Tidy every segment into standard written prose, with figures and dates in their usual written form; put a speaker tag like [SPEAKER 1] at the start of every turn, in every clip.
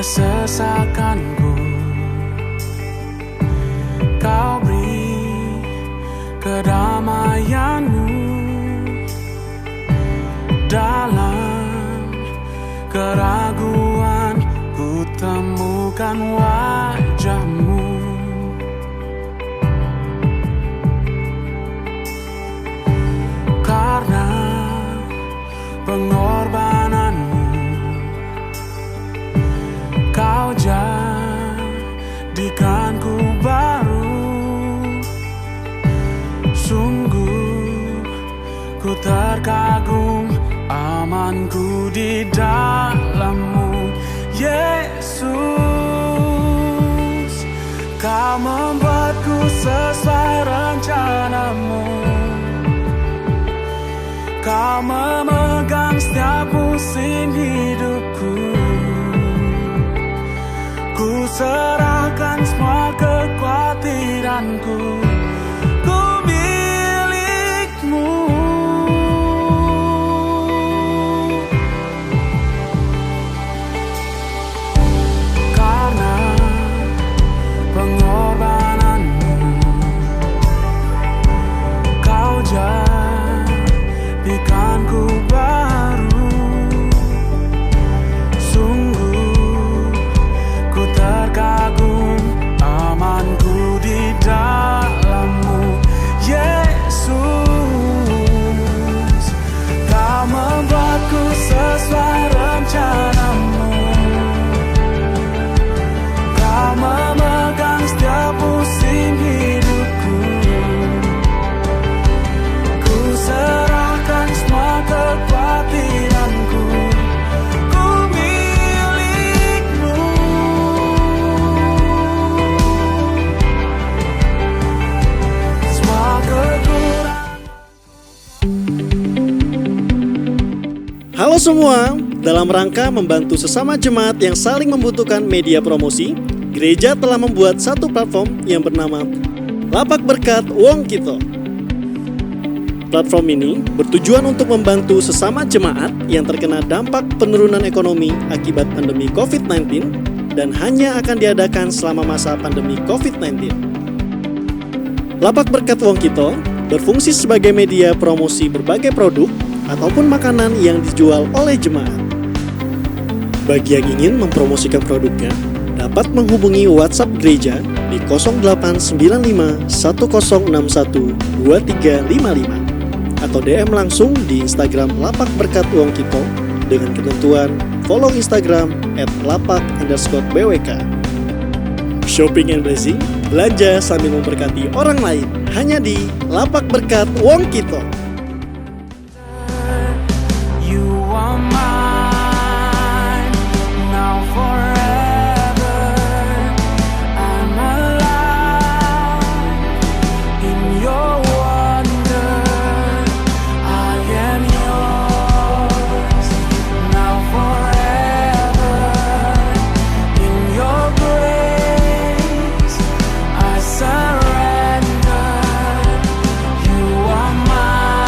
[SPEAKER 1] kesesakanku. Kau beri kedamaianmu dalam keraguan, ku temukan wajahmu. Karena pengorbananmu, kau jadikanku baru. Sungguh ku terkagum, amanku di dalam-Mu, Yesus. Kau membuatku sesuai rencana-Mu. Kau memegang setiap musim hidupku. Ku serahkan semua kekhawatiranku. Ku milik-Mu. Karena pengorbananmu, kau jadikanku baru. Sungguh ku terkagum, amanku di dalam-Mu, Yesus. Kau membuatku sesuai rencana-Mu. Kau memegang setiap musim hidupku. Ku serahkan semua kekhawatiranku. Ku milik-Mu. Semua kekurangan.
[SPEAKER 2] Halo semua, dalam rangka membantu sesama jemaat yang saling membutuhkan media promosi, gereja telah membuat satu platform yang bernama Lapak Berkat Wong Kito. Platform ini bertujuan untuk membantu sesama jemaat yang terkena dampak penurunan ekonomi akibat pandemi COVID-19 dan hanya akan diadakan selama masa pandemi COVID-19. Lapak Berkat Wong Kito berfungsi sebagai media promosi berbagai produk ataupun makanan yang dijual oleh jemaat. Bagi yang ingin mempromosikan produknya, dapat menghubungi WhatsApp gereja di 0895 1061 2355 atau DM langsung di Instagram Lapak Berkat Wong Kito dengan ketentuan follow Instagram @lapak_bwk. Shopping and blessing, belanja sambil memberkati orang lain, hanya di Lapak Berkat Wong Kito.
[SPEAKER 1] You are mine, now forever. I'm alive in your wonder. I am yours, now forever. In your grace, I surrender. You are mine.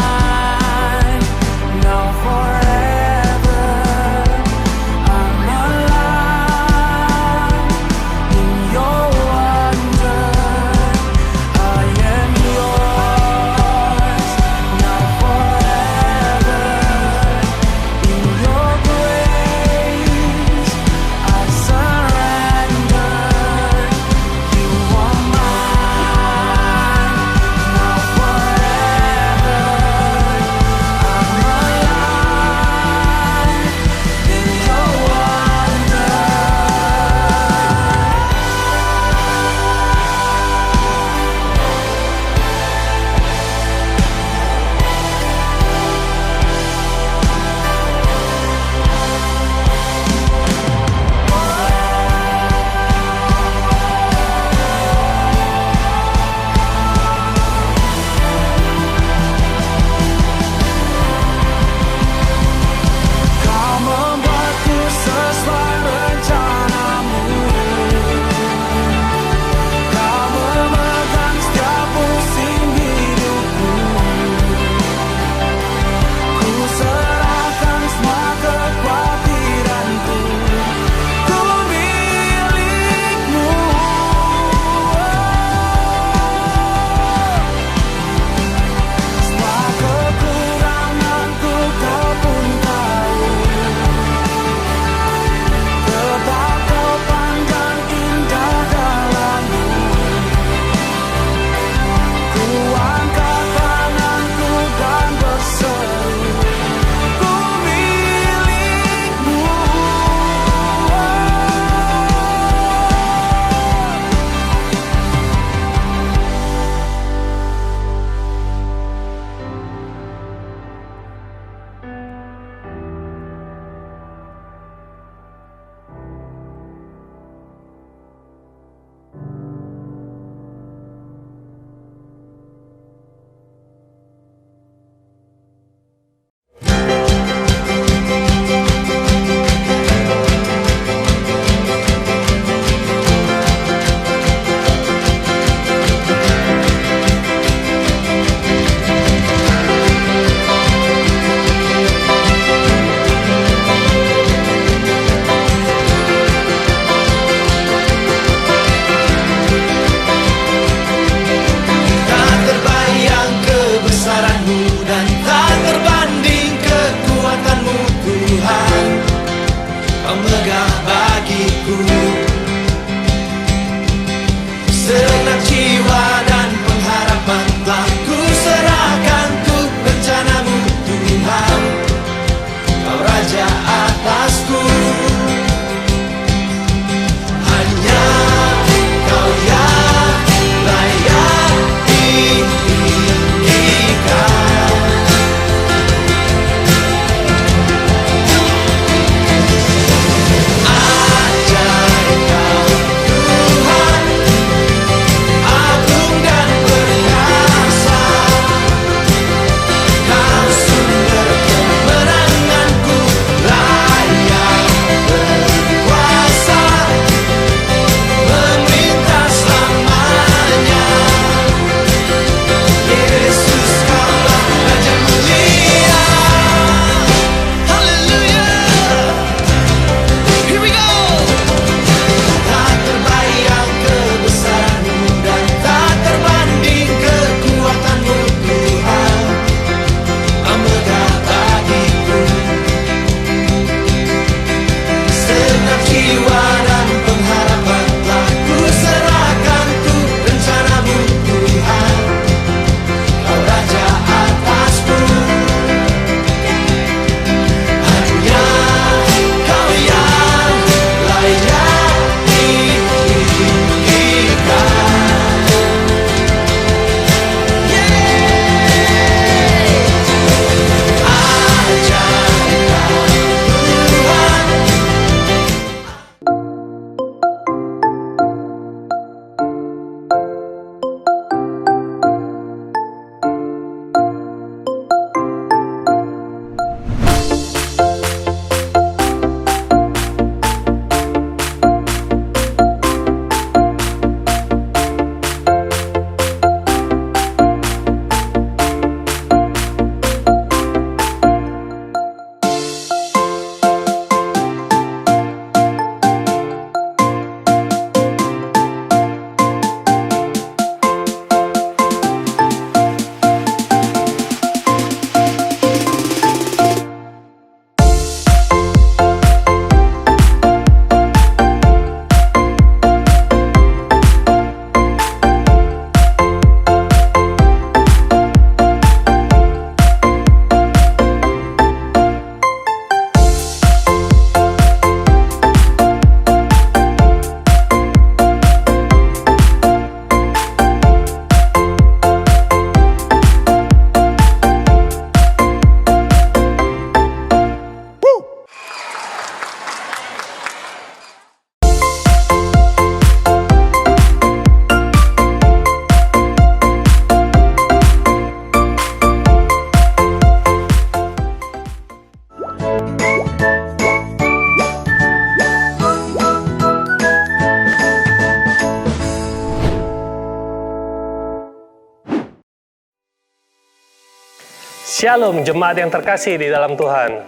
[SPEAKER 3] Shalom jemaat yang terkasih di dalam Tuhan.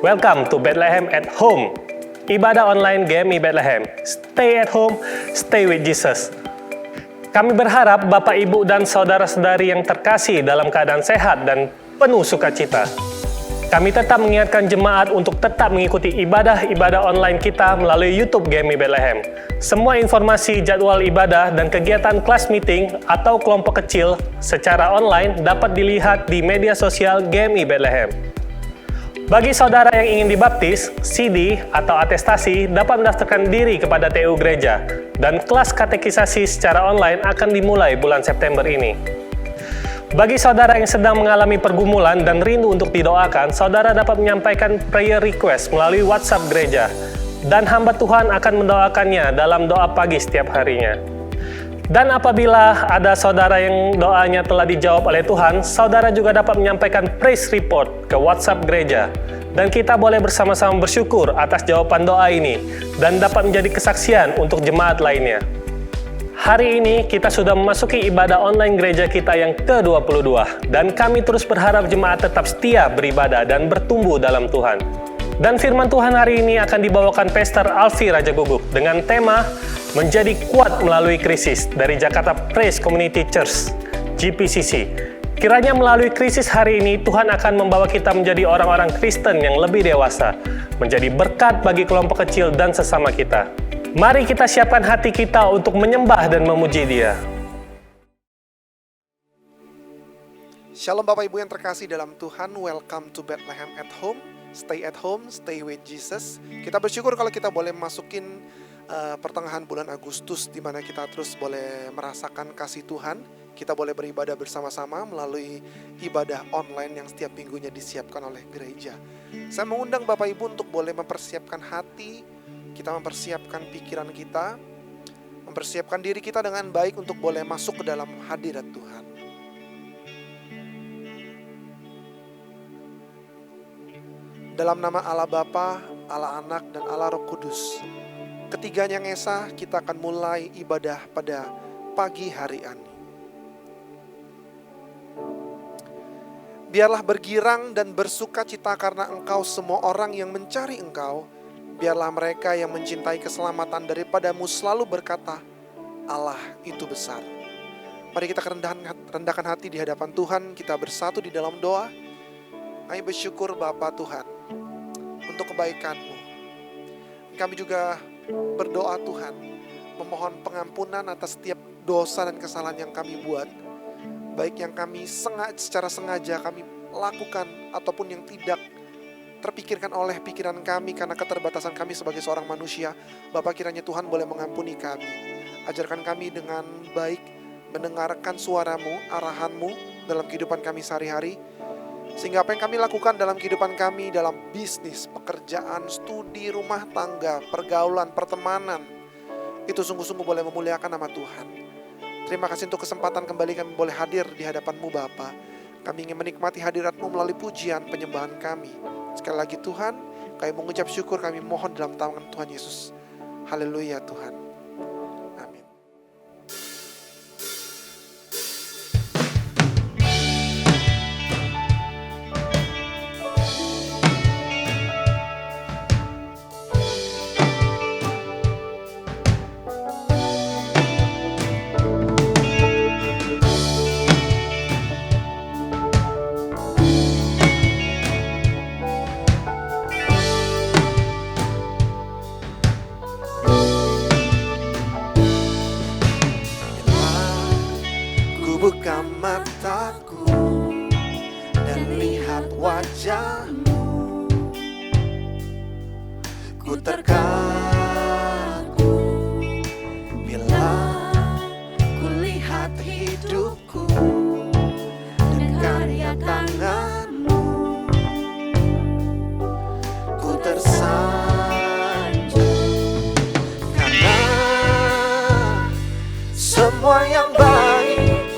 [SPEAKER 3] Welcome to Bethlehem at Home. Ibadah online GMI Bethlehem. Stay at home, stay with Jesus. Kami berharap Bapak, Ibu, dan saudara-saudari yang terkasih dalam keadaan sehat dan penuh sukacita. Kami tetap mengingatkan jemaat untuk tetap mengikuti ibadah-ibadah online kita melalui YouTube GMI Bethlehem. Semua informasi jadwal ibadah dan kegiatan kelas meeting atau kelompok kecil secara online dapat dilihat di media sosial GMI Bethlehem. Bagi saudara yang ingin dibaptis, CD atau atestasi dapat mendaftarkan diri kepada TU Gereja dan kelas katekisasi secara online akan dimulai bulan September ini. Bagi saudara yang sedang mengalami pergumulan dan rindu untuk didoakan, saudara dapat menyampaikan prayer request melalui WhatsApp gereja, dan hamba Tuhan akan mendoakannya dalam doa pagi setiap harinya. Dan apabila ada saudara yang doanya telah dijawab oleh Tuhan, saudara juga dapat menyampaikan praise report ke WhatsApp gereja, dan kita boleh bersama-sama bersyukur atas jawaban doa ini, dan dapat menjadi kesaksian untuk jemaat lainnya. Hari ini kita sudah memasuki ibadah online gereja kita yang ke-22 dan kami terus berharap jemaat tetap setia beribadah dan bertumbuh dalam Tuhan. Dan firman Tuhan hari ini akan dibawakan Pastor Alfi Raja Guguk dengan tema Menjadi Kuat Melalui Krisis dari Jakarta Praise Community Church, GPCC. Kiranya melalui krisis hari ini Tuhan akan membawa kita menjadi orang-orang Kristen yang lebih dewasa, menjadi berkat bagi kelompok kecil dan sesama kita. Mari kita siapkan hati kita untuk menyembah dan memuji Dia.
[SPEAKER 4] Shalom Bapak Ibu yang terkasih dalam Tuhan, welcome to Bethlehem at Home. Stay with Jesus. Kita bersyukur kalau kita boleh masukin pertengahan bulan Agustus di mana kita terus boleh merasakan kasih Tuhan. Kita boleh beribadah bersama-sama melalui ibadah online yang setiap minggunya disiapkan oleh gereja. Saya mengundang Bapak Ibu untuk boleh mempersiapkan hati, kita mempersiapkan pikiran kita, mempersiapkan diri kita dengan baik untuk boleh masuk ke dalam hadirat Tuhan. Dalam nama Allah Bapa, Allah Anak, dan Allah Roh Kudus, ketiganya yang esa, kita akan mulai ibadah pada pagi hari ini. Biarlah bergirang dan bersuka cita karena Engkau semua orang yang mencari Engkau. Biarlah mereka yang mencintai keselamatan daripadamu selalu berkata, Allah itu besar. Mari kita rendahkan hati di hadapan Tuhan, kita bersatu di dalam doa. Kami bersyukur Bapa Tuhan untuk kebaikan-Mu. Kami juga berdoa Tuhan, memohon pengampunan atas setiap dosa dan kesalahan yang kami buat. Baik yang kami secara sengaja kami lakukan ataupun yang tidak terpikirkan oleh pikiran kami karena keterbatasan kami sebagai seorang manusia. Bapa, kiranya Tuhan boleh mengampuni kami. Ajarkan kami dengan baik mendengarkan suara-Mu, arahan-Mu dalam kehidupan kami sehari-hari. Sehingga apa yang kami lakukan dalam kehidupan kami, dalam bisnis, pekerjaan, studi, rumah tangga, pergaulan, pertemanan, itu sungguh-sungguh boleh memuliakan nama Tuhan. Terima kasih untuk kesempatan kembali kami boleh hadir di hadapan-Mu Bapa. Kami ingin menikmati hadirat-Mu melalui pujian penyembahan kami. Sekali lagi Tuhan, kami mengucap syukur, kami mohon dalam tangan Tuhan Yesus. Haleluya Tuhan. Amin. Buka mataku dan lihat wajah-Mu, ku terkagum bila ku lihat hidupku dan karya tangan-Mu, ku tersanjung karena semua yang baik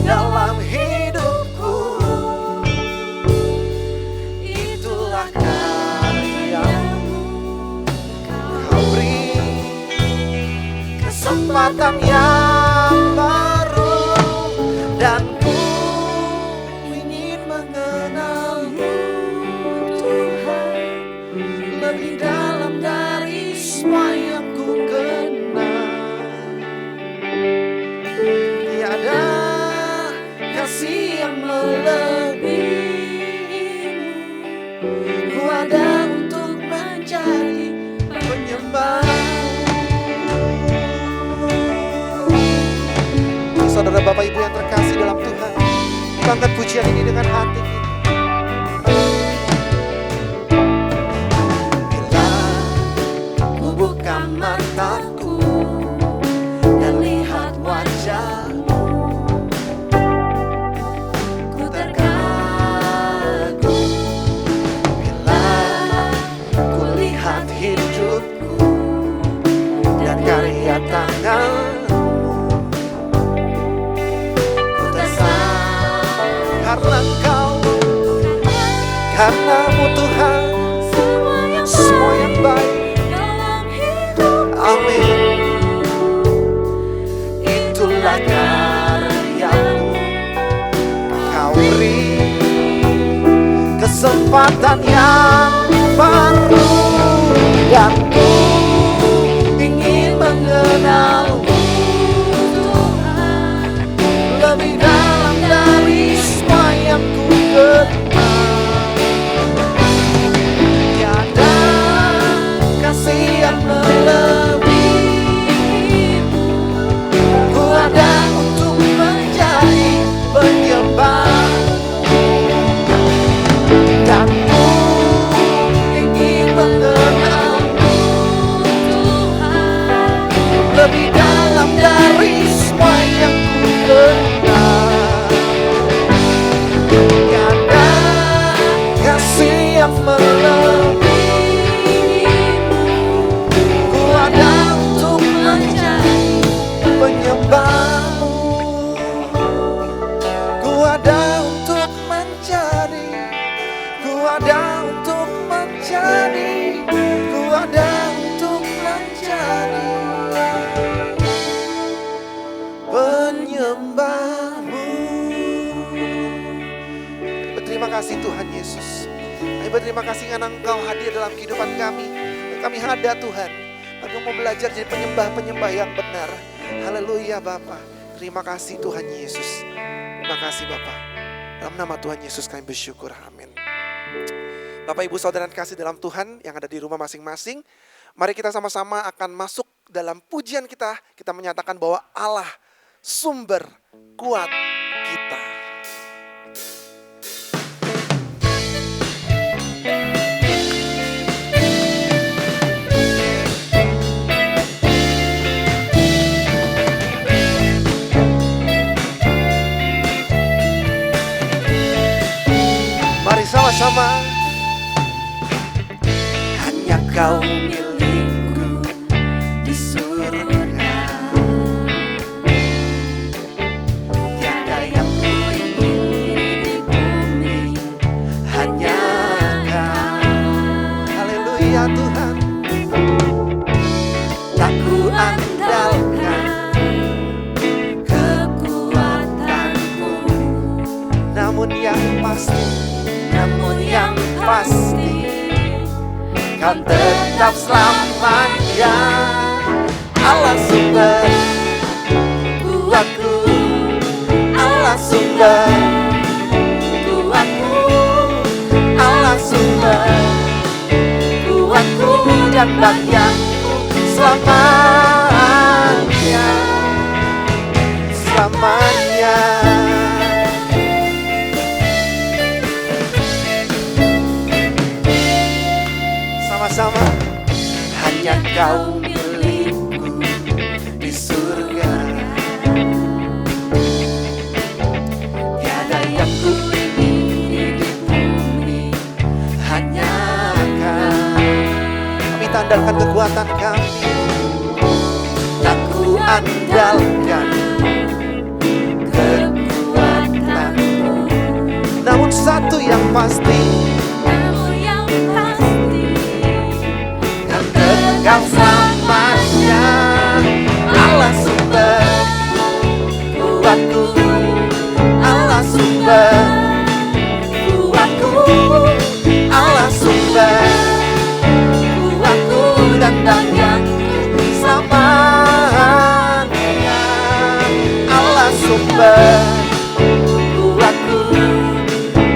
[SPEAKER 4] dalam hidupku, itulah karya-Mu. Kau beri kesempatan yang baru, dan ku ingin Kita angkat pujian ini dengan hati kita. Bila ku buka mataku dan lihat wajahmu, ku terkagum. Bila ku lihat hidupku dan karya tanganmu, ku tersayang karena Engkau, karenamu Tuhan, semua yang baik. Amin. Itulah karyamu, Kau beri kesempatan yang baru, dan ku ingin mengenalmu Tuhan lebih dalam dari semua yang ku kenal. Tiada kasih yang melebihimu, ku ada untuk menjadi penyembahmu, dan ku ingin mengenalmu Tuhan lebih dalam dari semua yang ku kenal. Tiada kasih yang melebihimu, ku ada untuk menjadi penyembahmu, ku ada untuk menjadi, ku ada untuk menjadi, ku ada untuk menjadi penyembahmu. Berterima kasih Tuhan Yesus. Kami berterima kasih karena Engkau hadir dalam kehidupan kami. Dan kami ada Tuhan. Kami mau belajar jadi penyembah-penyembah yang benar. Haleluya Bapa. Terima kasih Tuhan Yesus. Terima kasih Bapa. Dalam nama Tuhan Yesus kami bersyukur. Amin. Bapak Ibu Saudara yang kasih dalam Tuhan yang ada di rumah masing-masing, mari kita sama-sama akan masuk dalam pujian kita. Kita menyatakan bahwa Allah sumber kuat kita. Mari sama-sama. Hanya Kau milikku di surga, tiada yang ku ingin di bumi, hanya Kau. Haleluya Tuhan. Tak ku andalkan kekuatanku, namun yang pasti Kau tetap selamanya. Allah sumber kuatku, Allah sumber kuatku, Allah sumber kuatku dan bagianku selamanya, selamanya. Sama-sama. Hanya Kau milikku di surga, tiada yang ku ingin di bumi, hanya Kau. Kami andalkan kekuatan kami, tak ku andalkan kekuatanku, namun satu yang pasti, Kau selamanya. Allah sumber kuatku, Allah sumber kuatku, Allah sumber kuatku dan bagianku selamanya. Allah sumber kuatku,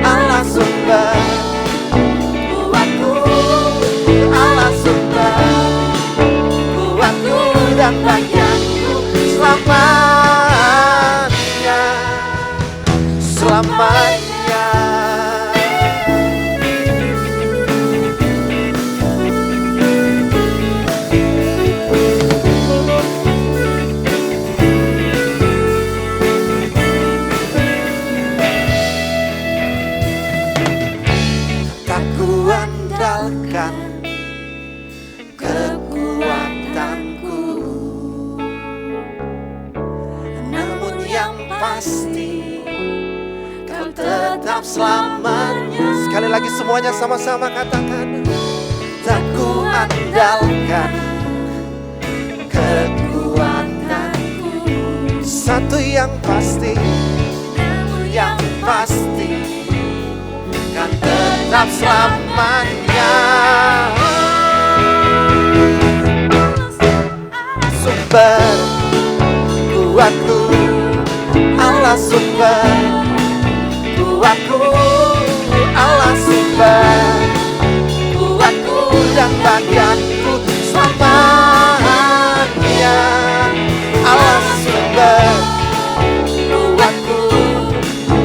[SPEAKER 4] Allah sumber kuatku, Allah sumber dan bagianku selamanya, selamanya. selamanya. Tak kuandalkan kekuatanku, namun yang pasti Kau tetap selamanya. Sekali lagi semuanya sama-sama katakan. Tak kuandalkan kekuatanku, satu yang pasti, namun yang pasti kan tetap selamanya. Sumber kuatku, Allah sumber kuatku, Allah sumber kuatku dan bagianku selamanya. Allah sumber kuatku,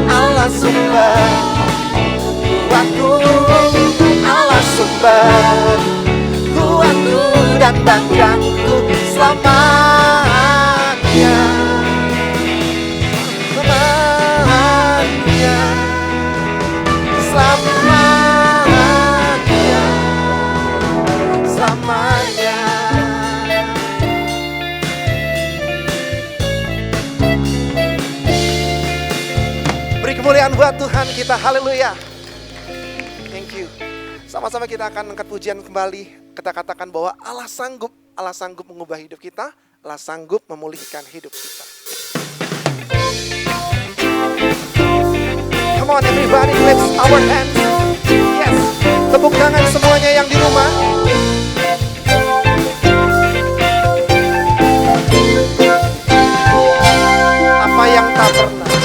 [SPEAKER 4] Allah sumber kuatku, Allah sumber kuatku dan bagianku selamanya. Selamanya, selamanya, selamanya. Beri kemuliaan buat Tuhan kita, haleluya. Thank you. Sama-sama kita akan angkat pujian kembali. Kita katakan bahwa Allah sanggup mengubah hidup kita, Allah sanggup memulihkan hidup kita. Come on everybody, lift our hands. Yes, tepuk tangan semuanya yang di rumah. Apa yang tak pernah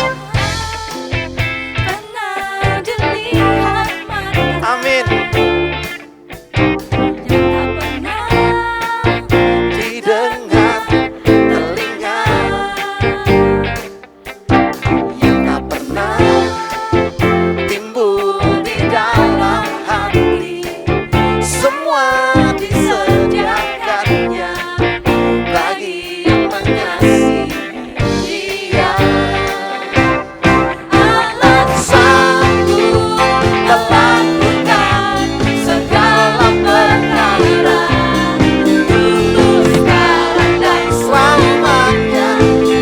[SPEAKER 5] dilihat mata,
[SPEAKER 4] amin
[SPEAKER 5] yang tak pernah
[SPEAKER 4] didengar telinga, yang tak pernah timbul di dalam hati, semua disediakannya bagi yang mengasihi Dia. Allah sanggup melakukan segala perkara, dulu, sekarang, dan selamanya.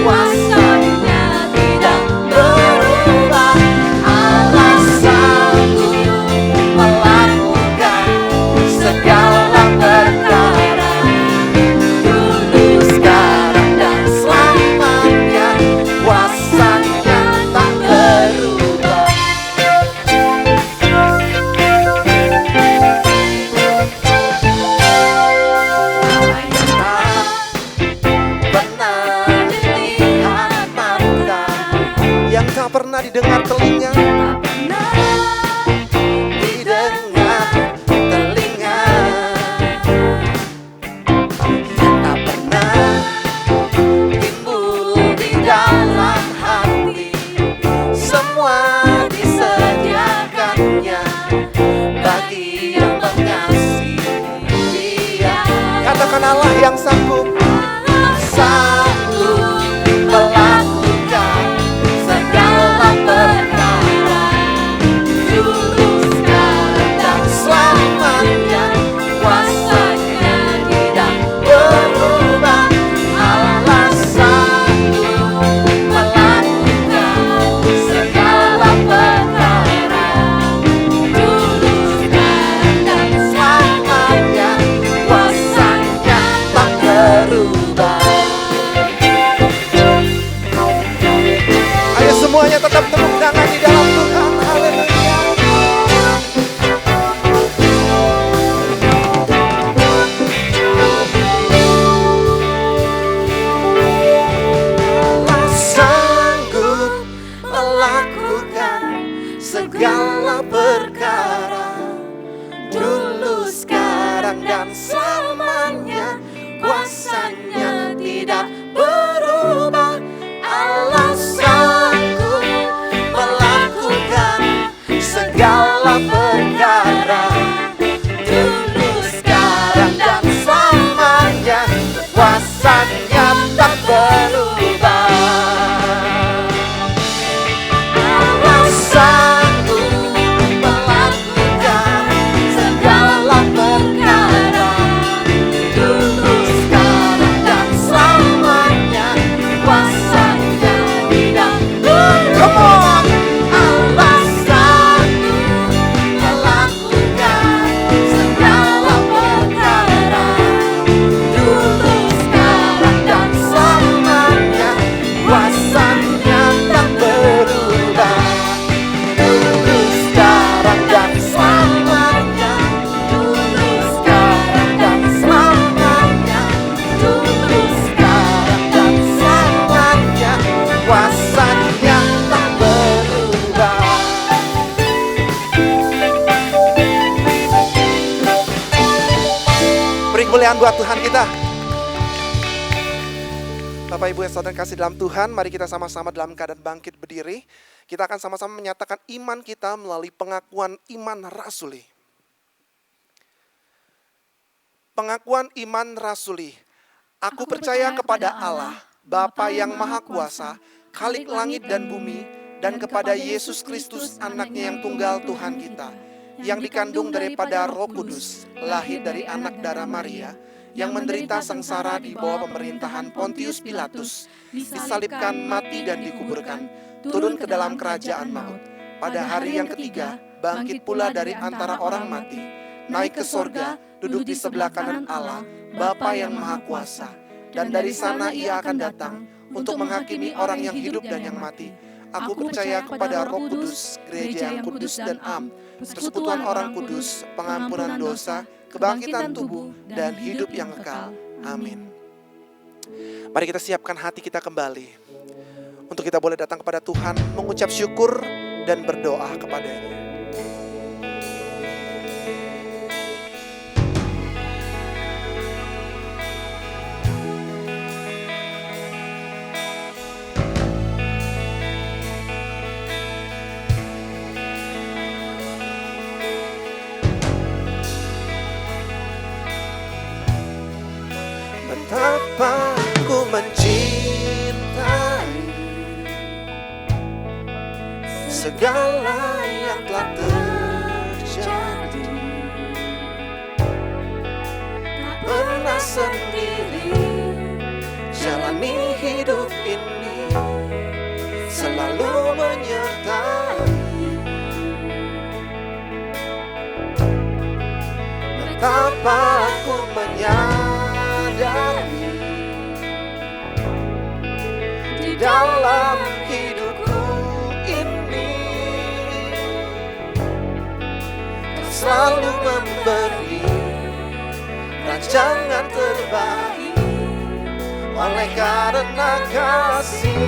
[SPEAKER 4] Kuasanya tidak berubah. Allah sanggup melakukan segala perkara, dulu, sekarang, dan selamanya. Kuasanya tak berubah. Pernah dilihat mata, yang tak pernah didengar telinga, didengar telinga, yang tak pernah timbul di dalam hati, semua disediakannya bagi yang mengasihi Dia. Katakan Allah yang sanggup melakukan segala perkara, dulu, sekarang, dan selamanya. Kuasanya tidak berubah. Allah sanggup melakukan segala perkara, dulu, sekarang, dan selamanya. Kuasanya tak berubah. Ayo semuanya tetap tepuk tangan di dalam Tuhan. Haleluya. Allah sanggup melakukan segala perkara, dulu, sekarang, dan selamanya. Kuasanya tidak berubah. Allah sanggup melakukan segala perkara, dulu, sekarang, dan selamanya. Kuasanya tak berubah. Allah sanggup melakukan segala perkara, dulu, sekarang, dan selamanya. Kuasanya tidak berubah. Allah sanggup melakukan segala perkara, dulu, sekarang, dan selamanya. Kuasanya tak berubah. Dulu, sekarang, dan selamanya. Dulu, sekarang, dan selamanya. Dulu, sekarang, dan selamanya. Kuasanya tak berubah. Beri kemuliaan buat Tuhan kita. Bapak Ibu yang saudara kasih dalam Tuhan, mari kita sama-sama dalam keadaan bangkit berdiri. Kita akan sama-sama menyatakan iman kita melalui pengakuan iman rasuli. Pengakuan iman rasuli. Aku percaya kepada Allah, Bapa yang Maha Kuasa, Khalik langit dan bumi, dan kepada Yesus Kristus, anaknya yang tunggal Tuhan kita, yang dikandung daripada Roh Kudus, lahir dari anak darah Maria, yang menderita sengsara di bawah pemerintahan Pontius Pilatus, disalibkan, mati, dan dikuburkan, turun ke dalam kerajaan maut. Pada hari yang ketiga, bangkit pula dari antara orang mati, naik ke sorga, duduk di sebelah kanan Allah, Bapa yang Maha Kuasa. Dan dari sana ia akan datang untuk menghakimi orang yang hidup dan yang mati. Aku percaya kepada Roh Kudus, gereja yang kudus dan am, persekutuan orang kudus, pengampunan dosa, kebangkitan tubuh, dan hidup yang kekal. Amin. Mari kita siapkan hati kita kembali untuk kita boleh datang kepada Tuhan, mengucap syukur dan berdoa kepadanya. Betapa ku mencintai segala yang telah terjadi. Tak pernah sendiri jalani hidup ini, selalu menyertai. Betapa ku menyadari di dalam hidupku ini, Kau selalu memberi rancangan terbaik oleh karena kasih.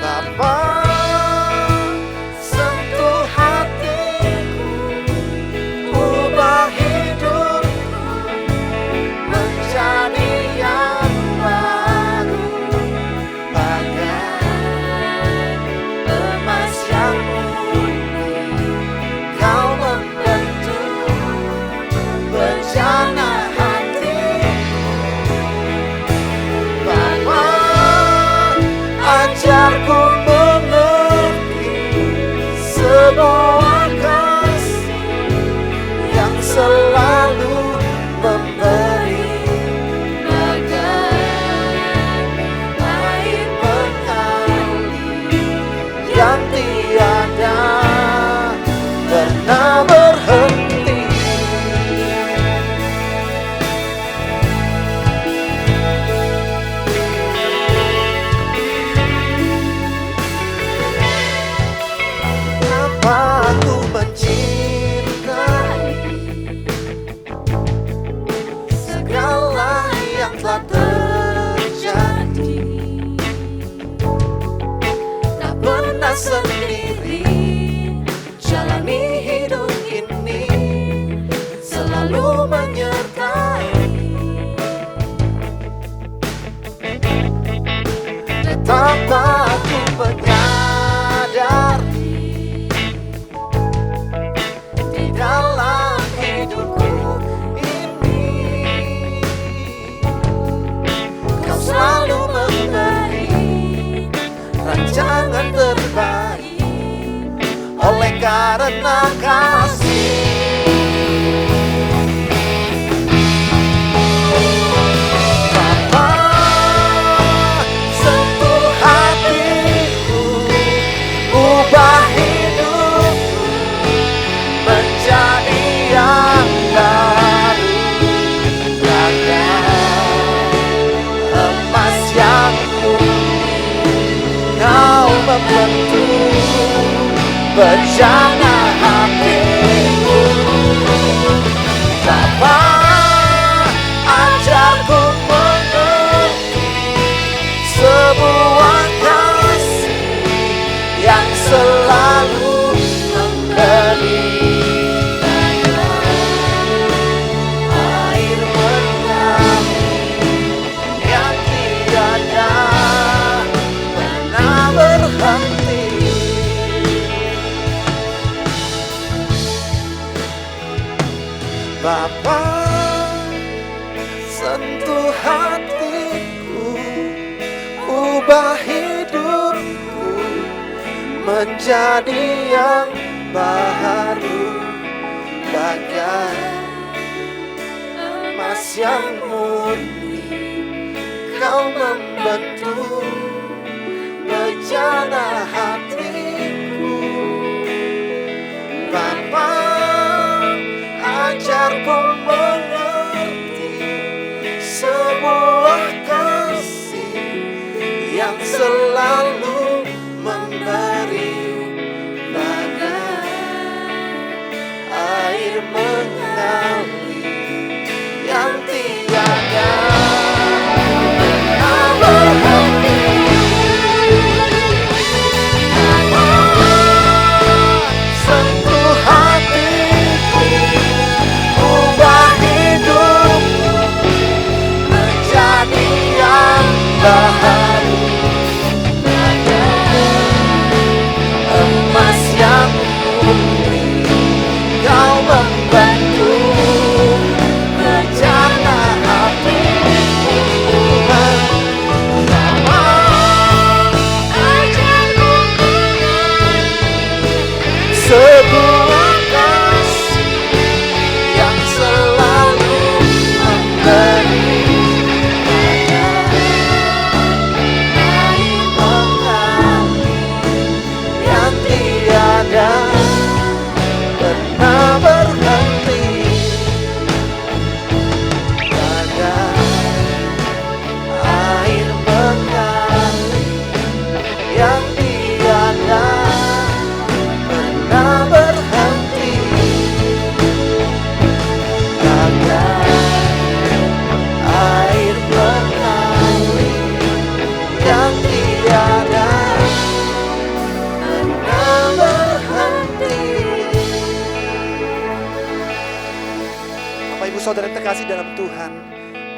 [SPEAKER 4] Bapa, ajarku mengerti sebuah kasih yang selalu memberi bagai air mengalir yang tiada pernah berhenti. Aku mencintai segala yang telah terjadi. Tak pernah sendiri jalani hidup ini, selalu menyertai. Betapa karena kasih. Bapa, sentuh hatiku, ubah hidupku menjadi yang baru, bagai emas yang murni. Kau membentuk bejana hatiku. Bapa, ajarku mengerti sebuah kasih yang selalu memberi. Air mengalir yang tiada pernah berhenti. Bapa, sentuh hatiku, ubah hidupku menjadi yang baru, bagai emas yang murni. Kau membentuk bejana hatiku. Bapa, ajarku mengerti sebuah kasih yang selalu memberi, bagai air mengalir yang tiada pernah berhenti. Sentuh hatiku, ubah hidupku menjadi yang baru, bagai emas yang murni. Kau membentuk bejana hatiku. Bapa, ajarku sebuah kasih yang selalu memberi, air mengalir yang tiada pernah berhenti, bagai air mengalir yang tiada pernah berhenti, bagai air mengalir yang tiada pernah berhenti. Bapak Ibu Saudara terkasih dalam Tuhan,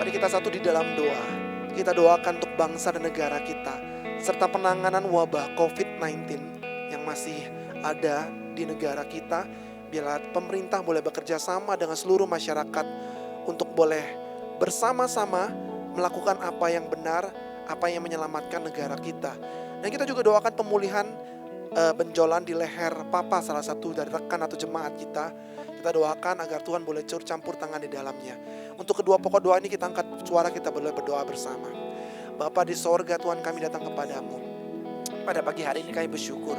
[SPEAKER 4] mari kita satu di dalam doa. Kita doakan untuk bangsa dan negara kita, serta penanganan wabah COVID-19 yang masih ada di negara kita. Biarlah pemerintah boleh bekerja sama dengan seluruh masyarakat untuk boleh bersama-sama melakukan apa yang benar, apa yang menyelamatkan negara kita. Dan kita juga doakan pemulihan benjolan di leher Papa, salah satu dari rekan atau jemaat kita. Kita doakan agar Tuhan boleh campur tangan di dalamnya. Untuk kedua pokok doa ini kita angkat suara, kita boleh berdoa bersama. Bapa di sorga, Tuhan, kami datang kepadamu. Pada pagi hari ini kami bersyukur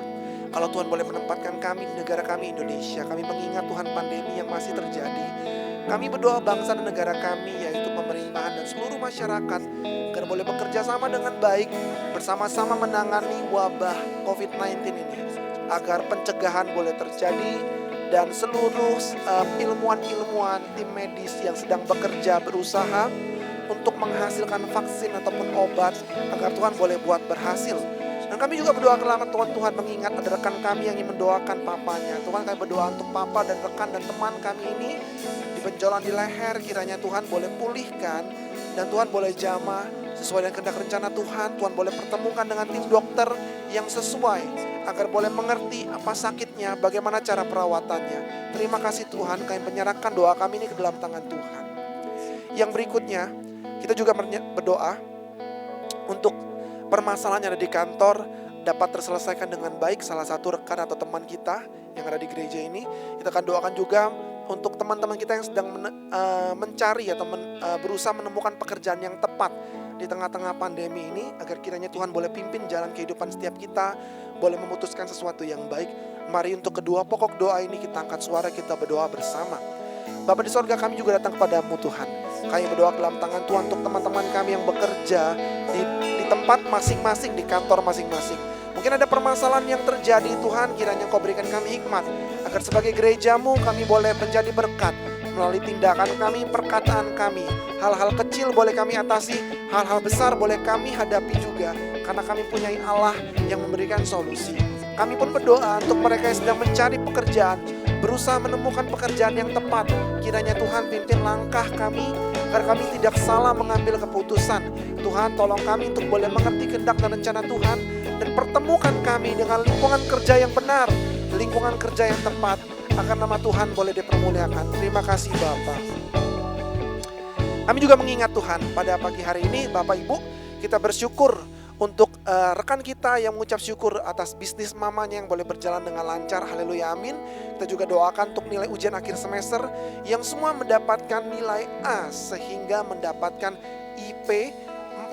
[SPEAKER 4] kalau Tuhan boleh menempatkan kami di negara kami Indonesia. Kami mengingat Tuhan pandemi yang masih terjadi. Kami berdoa bangsa dan negara kami, yaitu pemerintahan dan seluruh masyarakat, agar boleh bekerja sama dengan baik, bersama-sama menangani wabah COVID-19 ini, agar pencegahan boleh terjadi. Dan seluruh ilmuwan-ilmuwan, tim medis yang sedang bekerja, berusaha untuk menghasilkan vaksin ataupun obat, agar Tuhan boleh buat berhasil. Dan kami juga berdoa kelak Tuhan mengingat ada rekan kami yang ingin mendoakan papanya. Tuhan, kami berdoa untuk papa dan rekan dan teman kami ini di benjolan di leher, kiranya Tuhan boleh pulihkan dan Tuhan boleh jamah sesuai dengan kehendak rencana Tuhan. Tuhan boleh pertemukan dengan tim dokter yang sesuai agar boleh mengerti apa sakitnya, bagaimana cara perawatannya. Terima kasih Tuhan, kami menyerahkan doa kami ini ke dalam tangan Tuhan. Yang berikutnya, kita juga berdoa untuk permasalahan yang ada di kantor, dapat terselesaikan dengan baik salah satu rekan atau teman kita yang ada di gereja ini. Kita akan doakan juga untuk teman-teman kita yang sedang mencari atau berusaha menemukan pekerjaan yang tepat di tengah-tengah pandemi ini, agar kiranya Tuhan boleh pimpin jalan kehidupan setiap kita, boleh memutuskan sesuatu yang baik. Mari untuk kedua pokok doa ini kita angkat suara, kita berdoa bersama. Bapa di sorga, kami juga datang kepadamu Tuhan. Kami berdoa dalam tangan Tuhan untuk teman-teman kami yang bekerja di tempat masing-masing, di kantor masing-masing. Mungkin ada permasalahan yang terjadi, Tuhan, kiranya Kau berikan kami hikmat, agar sebagai gereja-Mu kami boleh menjadi berkat melalui tindakan kami, perkataan kami. Hal-hal kecil boleh kami atasi, hal-hal besar boleh kami hadapi juga, karena kami punya Allah yang memberikan solusi. Kami pun berdoa untuk mereka yang sedang mencari pekerjaan, berusaha menemukan pekerjaan yang tepat. Kiranya Tuhan pimpin langkah kami, agar kami tidak salah mengambil keputusan. Tuhan, tolong kami untuk boleh mengerti kehendak dan rencana Tuhan, dan pertemukan kami dengan lingkungan kerja yang benar, lingkungan kerja yang tepat, agar nama Tuhan boleh dipermuliakan. Terima kasih Bapa. Kami juga mengingat Tuhan, pada pagi hari ini Bapak Ibu, kita bersyukur untuk rekan kita yang mengucap syukur atas bisnis mamanya yang boleh berjalan dengan lancar. Haleluya, amin. Kita juga doakan untuk nilai ujian akhir semester yang semua mendapatkan nilai A sehingga mendapatkan IP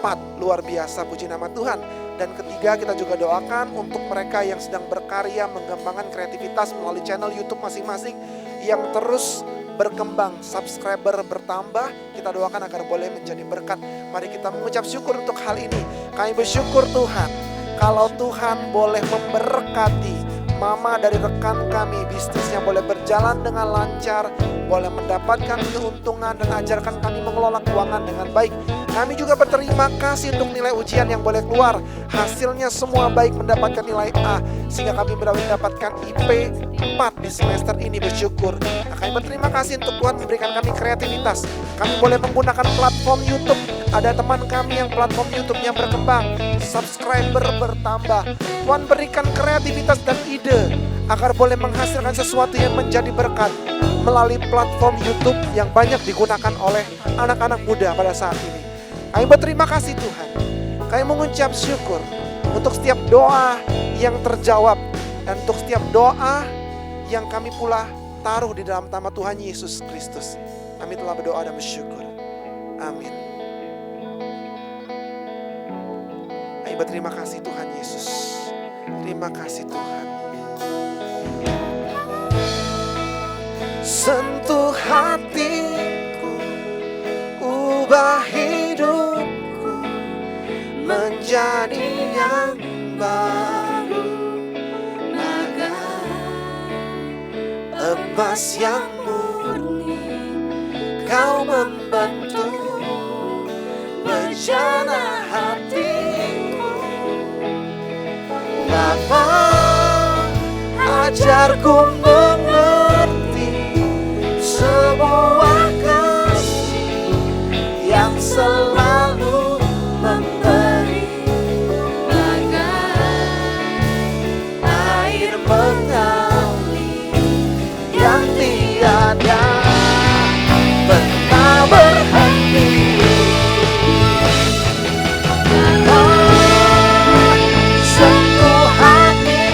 [SPEAKER 4] 4. Luar biasa, puji nama Tuhan. Dan ketiga, kita juga doakan untuk mereka yang sedang berkarya mengembangkan kreativitas melalui channel YouTube masing-masing yang terus berkembang, subscriber bertambah. Kita doakan agar boleh menjadi berkat. Mari kita mengucap syukur untuk hal ini. Kami bersyukur Tuhan, kalau Tuhan boleh memberkati mama dari rekan kami, bisnisnya boleh berjalan dengan lancar, boleh mendapatkan keuntungan, dan ajarkan kami mengelola keuangan dengan baik. Kami juga berterima kasih untuk nilai ujian yang boleh keluar, hasilnya semua baik, mendapatkan nilai A, sehingga kami mendapatkan IP 4 di semester ini. Bersyukur. Kami berterima kasih untuk Tuhan memberikan kami kreativitas. Kami boleh menggunakan platform YouTube. Ada teman kami yang platform YouTube-nya berkembang, subscriber bertambah. Tuhan berikan kreativitas dan ide agar boleh menghasilkan sesuatu yang menjadi berkat melalui platform YouTube yang banyak digunakan oleh anak-anak muda pada saat ini. Kami berterima kasih Tuhan. Kami mengucap syukur untuk setiap doa yang terjawab, dan untuk setiap doa yang kami pula taruh di dalam nama Tuhan Yesus Kristus. Kami telah berdoa dan bersyukur. Amin. Kami berterima kasih Tuhan Yesus. Terima kasih Tuhan. Sentuh hatiku, ubah hidupku menjadi yang baru, emas yang murni. Kau membantu rencana hatiku. Bapa, ajarku mengerti sebuah kasih yang selalu memberi, bagai air mengalir yang tiada pernah berhenti. Sentuh hati,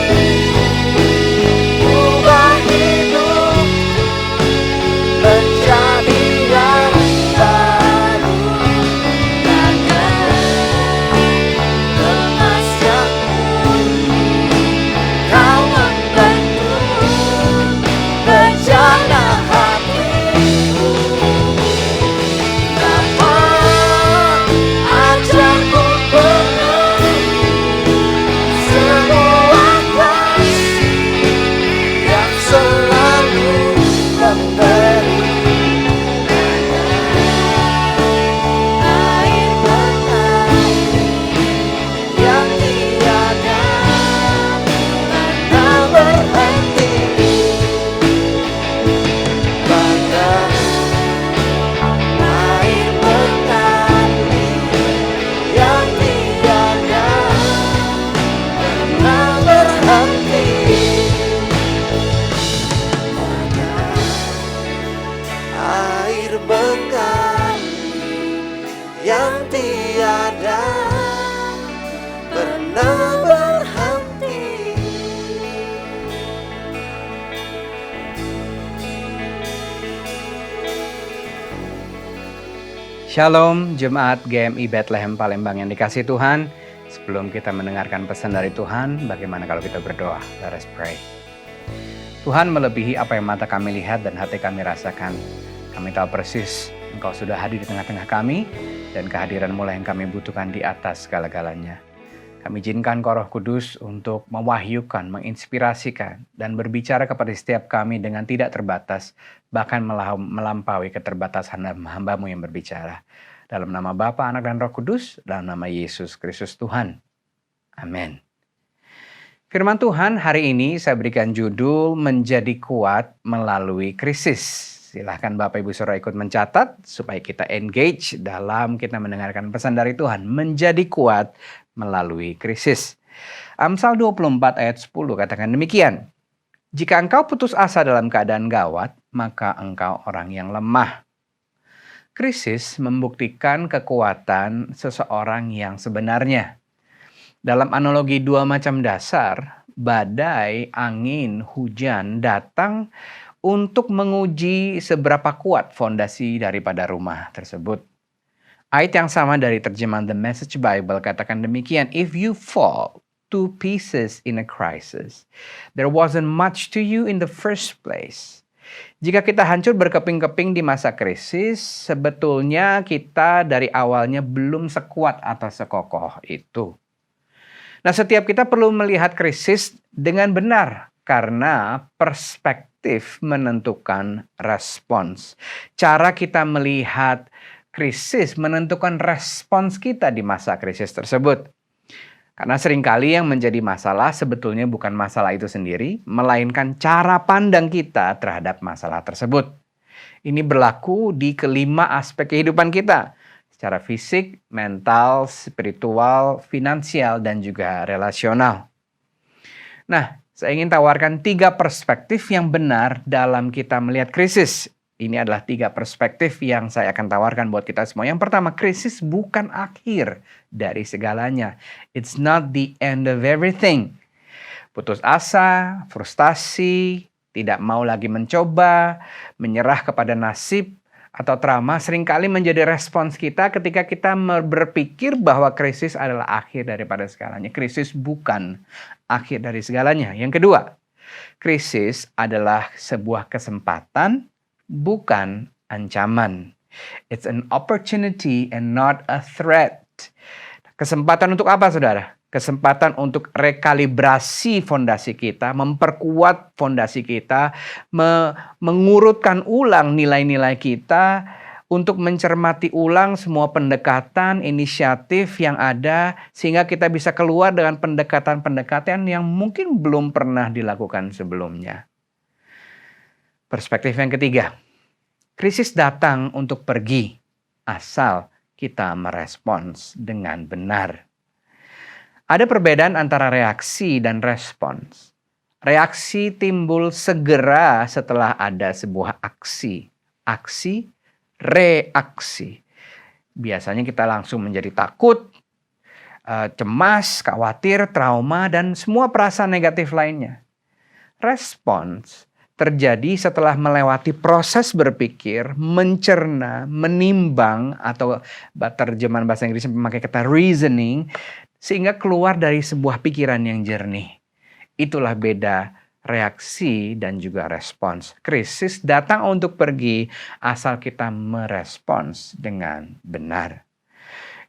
[SPEAKER 4] ubah hidup menjadi yang baru, bagai emas yang murni. Kau membantu rencana hatiku. Bapa, ajarku mengerti sebuah kasih yang selalu memberi, air mengalir yang tiada pernah berhenti, bagai air mengalir yang tiada pernah berhenti, air mengalir yang tiada pernah berhenti.
[SPEAKER 5] Shalom, Jemaat GMI Bethlehem Palembang yang dikasihi Tuhan. Sebelum kita mendengarkan pesan dari Tuhan, bagaimana kalau kita berdoa? Let us pray. Tuhan melebihi apa yang mata kami lihat dan hati kami rasakan. Kami tahu persis Engkau sudah hadir di tengah-tengah kami, dan kehadiran-Mu lah yang kami butuhkan di atas segala-galanya. Kami izinkan Roh Kudus untuk mewahyukan, menginspirasikan, dan berbicara kepada setiap kami dengan tidak terbatas, bahkan melampaui keterbatasan hamba-Mu yang berbicara. Dalam nama Bapa, Anak, dan Roh Kudus, dalam nama Yesus Kristus Tuhan. Amin. Firman Tuhan hari ini saya berikan judul Menjadi Kuat Melalui Krisis. Silahkan Bapak Ibu Saudara ikut mencatat supaya kita engage dalam kita mendengarkan pesan dari Tuhan. Menjadi kuat melalui krisis. Amsal 24 ayat 10 katakan demikian. Jika engkau putus asa dalam keadaan gawat, maka engkau orang yang lemah. Krisis membuktikan kekuatan seseorang yang sebenarnya. Dalam analogi dua macam dasar, badai, angin, hujan datang untuk menguji seberapa kuat fondasi daripada rumah tersebut. Ayat yang sama dari terjemahan The Message Bible katakan demikian, if you fall to pieces in a crisis, there wasn't much to you in the first place. Jika kita hancur berkeping-keping di masa krisis, sebetulnya kita dari awalnya belum sekuat atau sekokoh itu. Nah, setiap kita perlu melihat krisis dengan benar, karena perspektif menentukan respons. Cara kita melihat krisis menentukan respons kita di masa krisis tersebut. Karena seringkali yang menjadi masalah sebetulnya bukan masalah itu sendiri, melainkan cara pandang kita terhadap masalah tersebut. Ini berlaku di kelima aspek kehidupan kita, secara fisik, mental, spiritual, finansial, dan juga relasional. Nah, saya ingin tawarkan 3 perspektif yang benar dalam kita melihat krisis. Ini adalah 3 perspektif yang saya akan tawarkan buat kita semua. Yang pertama, krisis bukan akhir dari segalanya. It's not the end of everything. Putus asa, frustasi, tidak mau lagi mencoba, menyerah kepada nasib, atau trauma seringkali menjadi respons kita ketika kita berpikir bahwa krisis adalah akhir daripada segalanya. Krisis bukan akhir dari segalanya. Yang kedua, krisis adalah sebuah kesempatan, bukan ancaman. It's an opportunity and not a threat. Kesempatan untuk apa, saudara? Kesempatan untuk rekalibrasi fondasi kita, memperkuat fondasi kita, mengurutkan ulang nilai-nilai kita, untuk mencermati ulang semua pendekatan, inisiatif yang ada, sehingga kita bisa keluar dengan pendekatan-pendekatan yang mungkin belum pernah dilakukan sebelumnya. Perspektif yang ketiga, krisis datang untuk pergi, asal kita merespons dengan benar. Ada perbedaan antara reaksi dan respons. Reaksi timbul segera setelah ada sebuah aksi. Aksi, reaksi. Biasanya kita langsung menjadi takut, cemas, khawatir, trauma, dan semua perasaan negatif lainnya. Respons terjadi setelah melewati proses berpikir, mencerna, menimbang, atau terjemahan bahasa Inggris memakai kata reasoning, sehingga keluar dari sebuah pikiran yang jernih. Itulah beda reaksi dan juga respons. Krisis datang untuk pergi asal kita merespons dengan benar.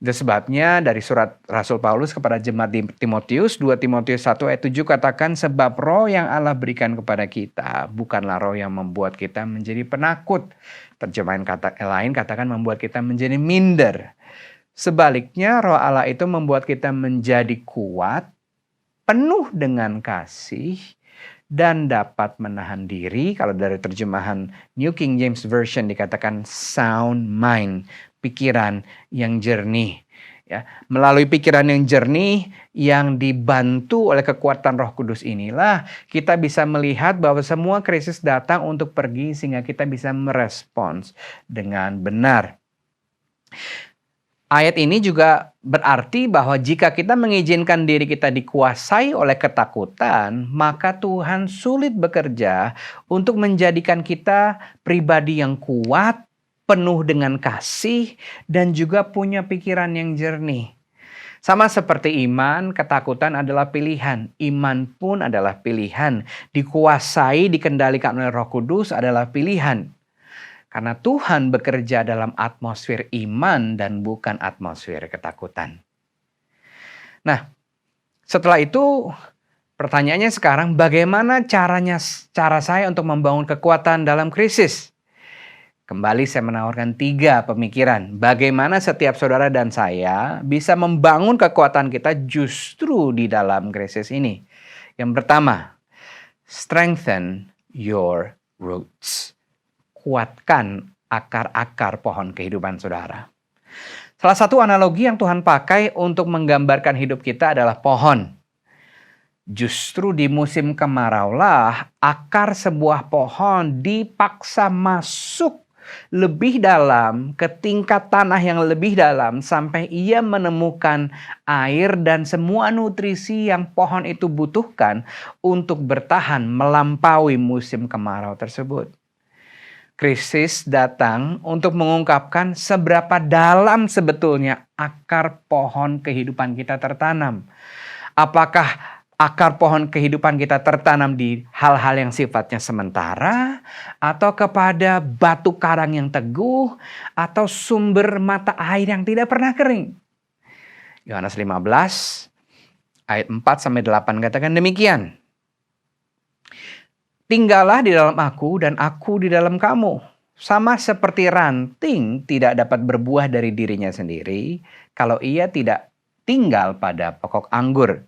[SPEAKER 5] Itu sebabnya dari surat Rasul Paulus kepada jemaat di Timotius, 2 Timotius 1 ayat 7 katakan, sebab roh yang Allah berikan kepada kita bukanlah roh yang membuat kita menjadi penakut. Terjemahan kata lain katakan membuat kita menjadi minder. Sebaliknya, roh Allah itu membuat kita menjadi kuat, penuh dengan kasih, dan dapat menahan diri. Kalau dari terjemahan New King James Version dikatakan sound mind, pikiran yang jernih. Ya, melalui pikiran yang jernih yang dibantu oleh kekuatan Roh Kudus inilah kita bisa melihat bahwa semua krisis datang untuk pergi sehingga kita bisa merespons dengan benar. Ayat ini juga berarti bahwa jika kita mengizinkan diri kita dikuasai oleh ketakutan, maka Tuhan sulit bekerja untuk menjadikan kita pribadi yang kuat, penuh dengan kasih, dan juga punya pikiran yang jernih. Sama seperti iman, ketakutan adalah pilihan. Iman pun adalah pilihan. Dikuasai, dikendalikan oleh Roh Kudus adalah pilihan. Karena Tuhan bekerja dalam atmosfer iman dan bukan atmosfer ketakutan. Nah, setelah itu pertanyaannya sekarang, bagaimana cara saya untuk membangun kekuatan dalam krisis? Kembali saya menawarkan 3 pemikiran. Bagaimana setiap saudara dan saya bisa membangun kekuatan kita justru di dalam krisis ini. Yang pertama, strengthen your roots. Kuatkan akar-akar pohon kehidupan saudara. Salah satu analogi yang Tuhan pakai untuk menggambarkan hidup kita adalah pohon. Justru di musim kemaraulah akar sebuah pohon dipaksa masuk lebih dalam ke tingkat tanah yang lebih dalam sampai ia menemukan air dan semua nutrisi yang pohon itu butuhkan untuk bertahan melampaui musim kemarau tersebut. Krisis datang untuk mengungkapkan seberapa dalam sebetulnya akar pohon kehidupan kita tertanam. Apakah akar pohon kehidupan kita tertanam di hal-hal yang sifatnya sementara, atau kepada batu karang yang teguh, atau sumber mata air yang tidak pernah kering? Yohanes 15 ayat 4-8 katakan demikian. Tinggallah di dalam aku dan aku di dalam kamu. Sama seperti ranting tidak dapat berbuah dari dirinya sendiri kalau ia tidak tinggal pada pokok anggur.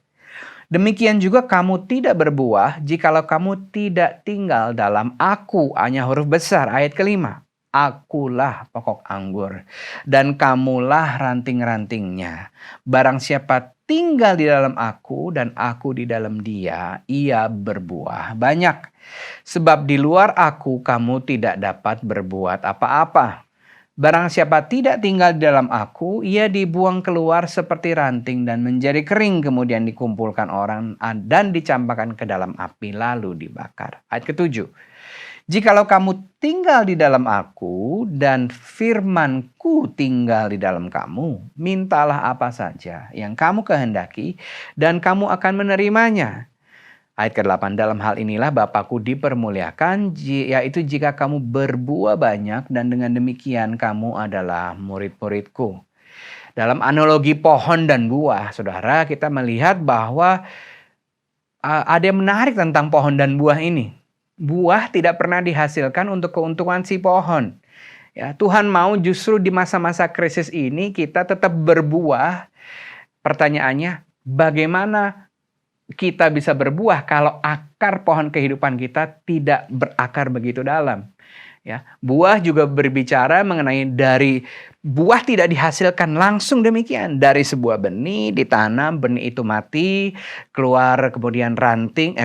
[SPEAKER 5] Demikian juga kamu tidak berbuah jikalau kamu tidak tinggal dalam aku. Hanya huruf besar ayat kelima. Akulah pokok anggur dan kamulah ranting-rantingnya. Barang siapa tinggal di dalam aku dan aku di dalam dia, ia berbuah banyak. Sebab di luar aku kamu tidak dapat berbuat apa-apa. Barang siapa tidak tinggal di dalam aku, ia dibuang keluar seperti ranting dan menjadi kering, kemudian dikumpulkan orang dan dicampakkan ke dalam api lalu dibakar. Ayat ke-7. Jikalau kamu tinggal di dalam aku dan firmanku tinggal di dalam kamu, mintalah apa saja yang kamu kehendaki dan kamu akan menerimanya. Ayat ke-8, dalam hal inilah Bapakku dipermuliakan, yaitu jika kamu berbuah banyak dan dengan demikian kamu adalah murid-muridku. Dalam analogi pohon dan buah, saudara, kita melihat bahwa ada yang menarik tentang pohon dan buah ini. Buah tidak pernah dihasilkan untuk keuntungan si pohon. Ya, Tuhan mau justru di masa-masa krisis ini kita tetap berbuah. Pertanyaannya, bagaimana kita bisa berbuah kalau akar pohon kehidupan kita tidak berakar begitu dalam? Ya, buah juga berbicara mengenai dari buah tidak dihasilkan langsung demikian. Dari sebuah benih ditanam, benih itu mati, keluar kemudian ranting,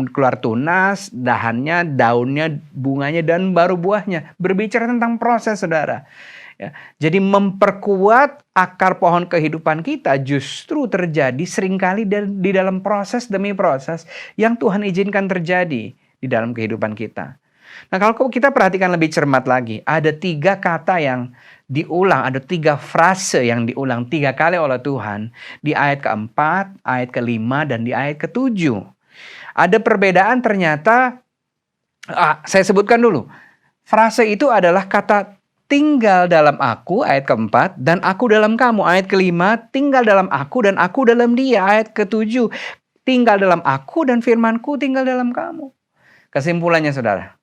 [SPEAKER 5] keluar tunas, dahannya, daunnya, bunganya, dan baru buahnya. Berbicara tentang proses, saudara. Ya, jadi memperkuat akar pohon kehidupan kita justru terjadi seringkali di dalam proses demi proses yang Tuhan izinkan terjadi di dalam kehidupan kita. Nah, kalau kita perhatikan lebih cermat lagi, ada 3 kata yang diulang, ada 3 frase yang diulang 3 kali oleh Tuhan di ayat ke-4, ayat ke-5, dan di ayat ke-7. Ada perbedaan ternyata, saya sebutkan dulu. Frase itu adalah kata tinggal dalam aku, ayat ke-4, dan aku dalam kamu, ayat ke-5, tinggal dalam aku dan aku dalam dia, ayat ke-7, tinggal dalam aku dan firmanku tinggal dalam kamu. Kesimpulannya, saudara,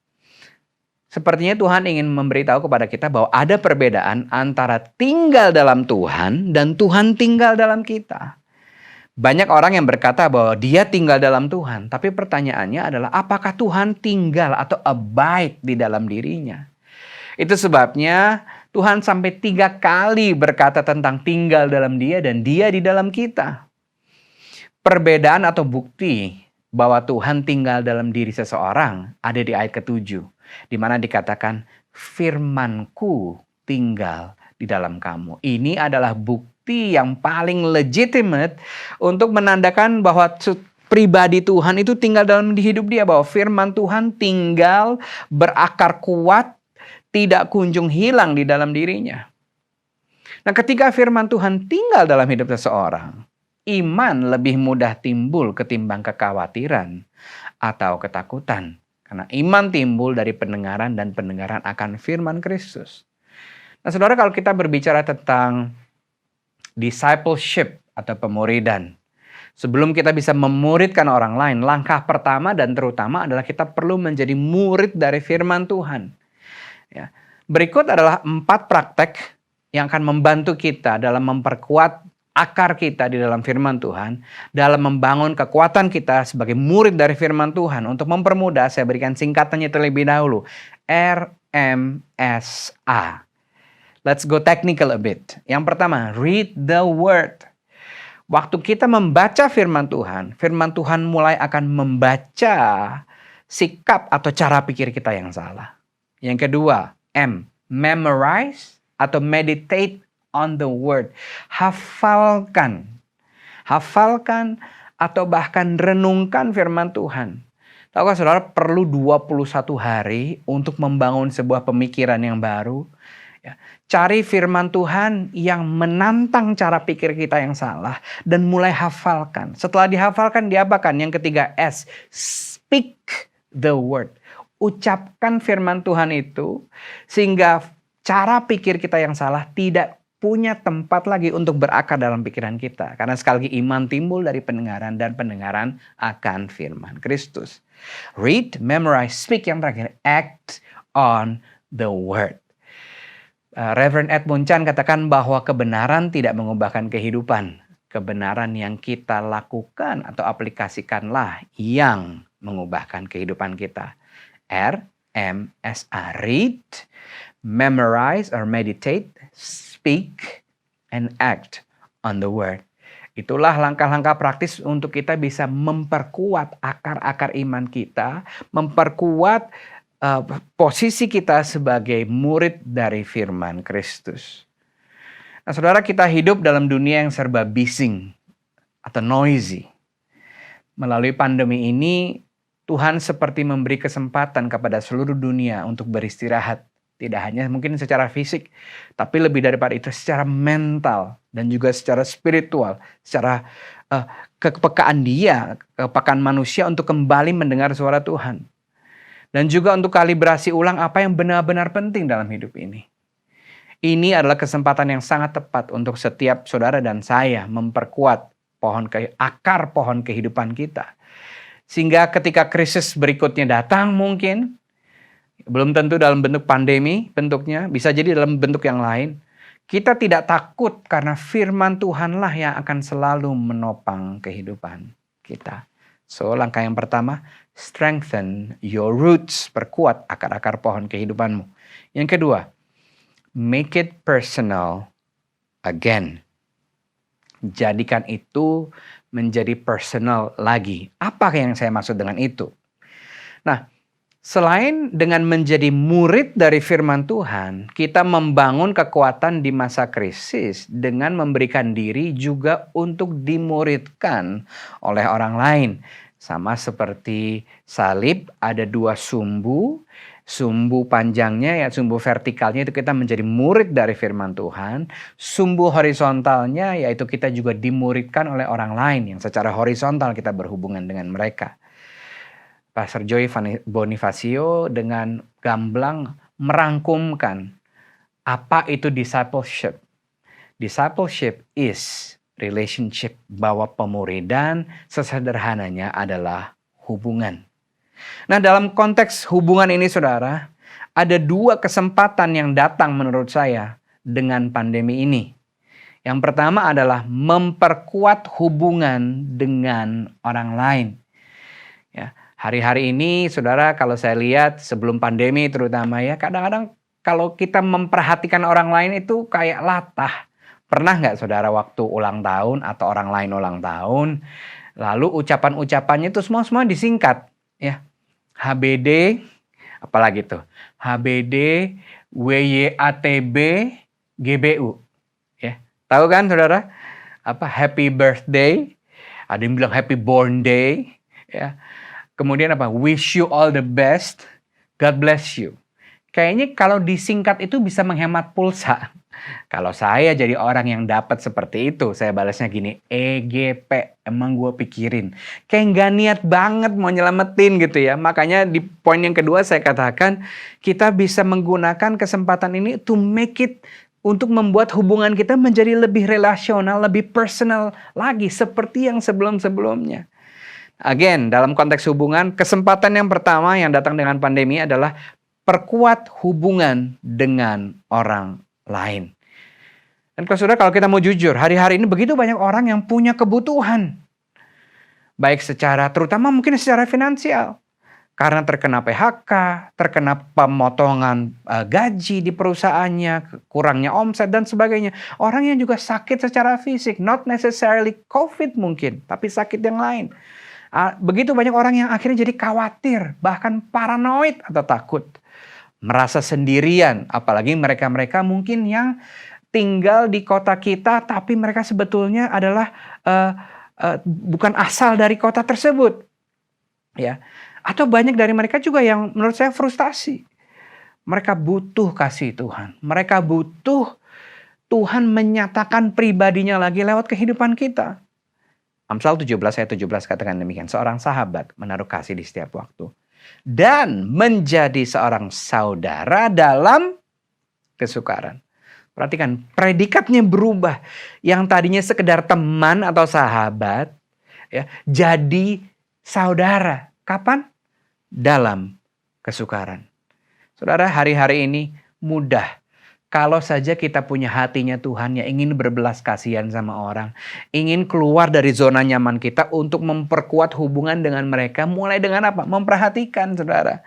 [SPEAKER 5] sepertinya Tuhan ingin memberitahu kepada kita bahwa ada perbedaan antara tinggal dalam Tuhan dan Tuhan tinggal dalam kita. Banyak orang yang berkata bahwa dia tinggal dalam Tuhan, tapi pertanyaannya adalah apakah Tuhan tinggal atau abide di dalam dirinya? Itu sebabnya Tuhan sampai 3 kali berkata tentang tinggal dalam dia dan dia di dalam kita. Perbedaan atau bukti bahwa Tuhan tinggal dalam diri seseorang ada di ayat ke-7. Di mana dikatakan firmanku tinggal di dalam kamu. Ini adalah bukti yang paling legitimate untuk menandakan bahwa pribadi Tuhan itu tinggal dalam hidup dia. Bahwa firman Tuhan tinggal berakar kuat, tidak kunjung hilang di dalam dirinya. Nah, ketika firman Tuhan tinggal dalam hidup seseorang, iman lebih mudah timbul ketimbang kekhawatiran atau ketakutan. Karena iman timbul dari pendengaran dan pendengaran akan firman Kristus. Nah, saudara, kalau kita berbicara tentang discipleship atau pemuridan, sebelum kita bisa memuridkan orang lain, langkah pertama dan terutama adalah kita perlu menjadi murid dari firman Tuhan. Ya. Berikut adalah 4 praktek yang akan membantu kita dalam memperkuat akar kita di dalam firman Tuhan, dalam membangun kekuatan kita sebagai murid dari firman Tuhan. Untuk mempermudah, saya berikan singkatannya terlebih dahulu. RMSA. Let's go technical a bit. Yang pertama, read the word. Waktu kita membaca firman Tuhan mulai akan membaca sikap atau cara pikir kita yang salah. Yang kedua, M, memorize atau meditate on the word. Hafalkan atau bahkan renungkan firman Tuhan. Tahukah saudara, perlu 21 hari untuk membangun sebuah pemikiran yang baru. Ya. Cari firman Tuhan yang menantang cara pikir kita yang salah dan mulai hafalkan. Setelah dihafalkan, diapakan? Yang ketiga, S, speak the word. Ucapkan firman Tuhan itu sehingga cara pikir kita yang salah tidak punya tempat lagi untuk berakar dalam pikiran kita. Karena sekali lagi iman timbul dari pendengaran dan pendengaran akan firman Kristus. Read, memorize, speak. Yang terakhir, act on the word. Reverend Edmund Chan katakan bahwa kebenaran tidak mengubahkan kehidupan. Kebenaran yang kita lakukan atau aplikasikanlah yang mengubahkan kehidupan kita. R, M, S, A. Read, memorize or meditate, speak, and act on the word. Itulah langkah-langkah praktis untuk kita bisa memperkuat akar-akar iman kita, memperkuat posisi kita sebagai murid dari firman Kristus. Nah, saudara, kita hidup dalam dunia yang serba bising atau noisy. Melalui pandemi ini, Tuhan seperti memberi kesempatan kepada seluruh dunia untuk beristirahat. Tidak hanya mungkin secara fisik, tapi lebih daripada itu secara mental dan juga secara spiritual, secara kepekaan manusia untuk kembali mendengar suara Tuhan. Dan juga untuk kalibrasi ulang apa yang benar-benar penting dalam hidup ini. Ini adalah kesempatan yang sangat tepat untuk setiap saudara dan saya memperkuat akar pohon kehidupan kita. Sehingga ketika krisis berikutnya datang mungkin, belum tentu dalam bentuk pandemi bentuknya, bisa jadi dalam bentuk yang lain. Kita tidak takut karena firman Tuhanlah yang akan selalu menopang kehidupan kita. So, langkah yang pertama, strengthen your roots. Perkuat akar-akar pohon kehidupanmu. Yang kedua, make it personal again. Jadikan itu menjadi personal lagi. Apa yang saya maksud dengan itu? Nah, selain dengan menjadi murid dari firman Tuhan, kita membangun kekuatan di masa krisis dengan memberikan diri juga untuk dimuridkan oleh orang lain. Sama seperti salib, ada 2 sumbu. Sumbu panjangnya, sumbu vertikalnya itu kita menjadi murid dari firman Tuhan. Sumbu horizontalnya yaitu kita juga dimuridkan oleh orang lain yang secara horizontal kita berhubungan dengan mereka. Pastor Joy Bonifacio dengan gamblang merangkumkan apa itu discipleship. Discipleship is relationship, bahwa pemuridan sesederhananya adalah hubungan. Nah, dalam konteks hubungan ini saudara, ada 2 kesempatan yang datang menurut saya dengan pandemi ini. Yang pertama adalah memperkuat hubungan dengan orang lain. Ya, hari-hari ini saudara, kalau saya lihat sebelum pandemi terutama ya, kadang-kadang kalau kita memperhatikan orang lain itu kayak latah. Pernah nggak saudara waktu ulang tahun atau orang lain ulang tahun, lalu ucapan-ucapannya itu semua disingkat, ya. HBD, apalagi tuh, HBD, WYATB, GBU, ya. Tahu kan saudara? Apa happy birthday? Ada yang bilang happy born day, ya. Kemudian apa? Wish you all the best, God bless you. Kayaknya kalau disingkat itu bisa menghemat pulsa. Kalau saya jadi orang yang dapat seperti itu, saya balasnya gini, EGP, emang gue pikirin. Kayak nggak niat banget mau nyelamatin gitu ya. Makanya di poin yang kedua saya katakan, kita bisa menggunakan kesempatan ini to make it, untuk membuat hubungan kita menjadi lebih relasional, lebih personal lagi, seperti yang sebelum-sebelumnya. Again, dalam konteks hubungan, kesempatan yang pertama yang datang dengan pandemi adalah perkuat hubungan dengan orang lain. Dan kalau kita mau jujur, hari-hari ini begitu banyak orang yang punya kebutuhan. Baik secara, terutama mungkin secara finansial. Karena terkena PHK, terkena pemotongan gaji di perusahaannya, kurangnya omset dan sebagainya. Orang yang juga sakit secara fisik, not necessarily COVID mungkin, tapi sakit yang lain. Begitu banyak orang yang akhirnya jadi khawatir, bahkan paranoid atau takut. Merasa sendirian, apalagi mereka-mereka mungkin yang tinggal di kota kita, tapi mereka sebetulnya adalah bukan asal dari kota tersebut. Ya. Atau banyak dari mereka juga yang menurut saya frustasi. Mereka butuh kasih Tuhan. Mereka butuh Tuhan menyatakan pribadinya lagi lewat kehidupan kita. Amsal 17 ayat 17 katakan demikian. Seorang sahabat menaruh kasih di setiap waktu. Dan menjadi seorang saudara dalam kesukaran. Perhatikan, predikatnya berubah. Yang tadinya sekedar teman atau sahabat, ya, jadi saudara. Kapan? Dalam kesukaran. Saudara, hari-hari ini mudah. Kalau saja kita punya hatinya Tuhan yang ingin berbelas kasihan sama orang. Ingin keluar dari zona nyaman kita untuk memperkuat hubungan dengan mereka. Mulai dengan apa? Memperhatikan, saudara.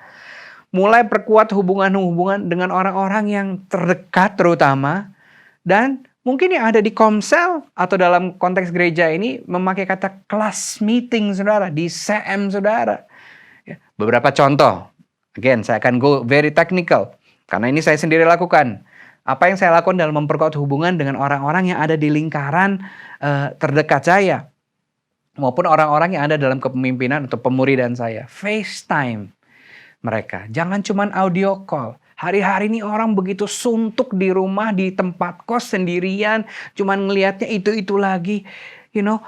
[SPEAKER 5] Mulai perkuat hubungan-hubungan dengan orang-orang yang terdekat terutama. Dan mungkin yang ada di Komsel atau dalam konteks gereja ini memakai kata class meeting, saudara. Di CM, saudara. Beberapa contoh. Again, saya akan go very technical. Karena ini saya sendiri lakukan. Apa yang saya lakukan dalam memperkuat hubungan dengan orang-orang yang ada di lingkaran terdekat saya. Maupun orang-orang yang ada dalam kepemimpinan atau pemuridan saya. FaceTime mereka. Jangan cuma audio call. Hari-hari ini orang begitu suntuk di rumah, di tempat kos sendirian. Cuman ngelihatnya itu-itu lagi. You know,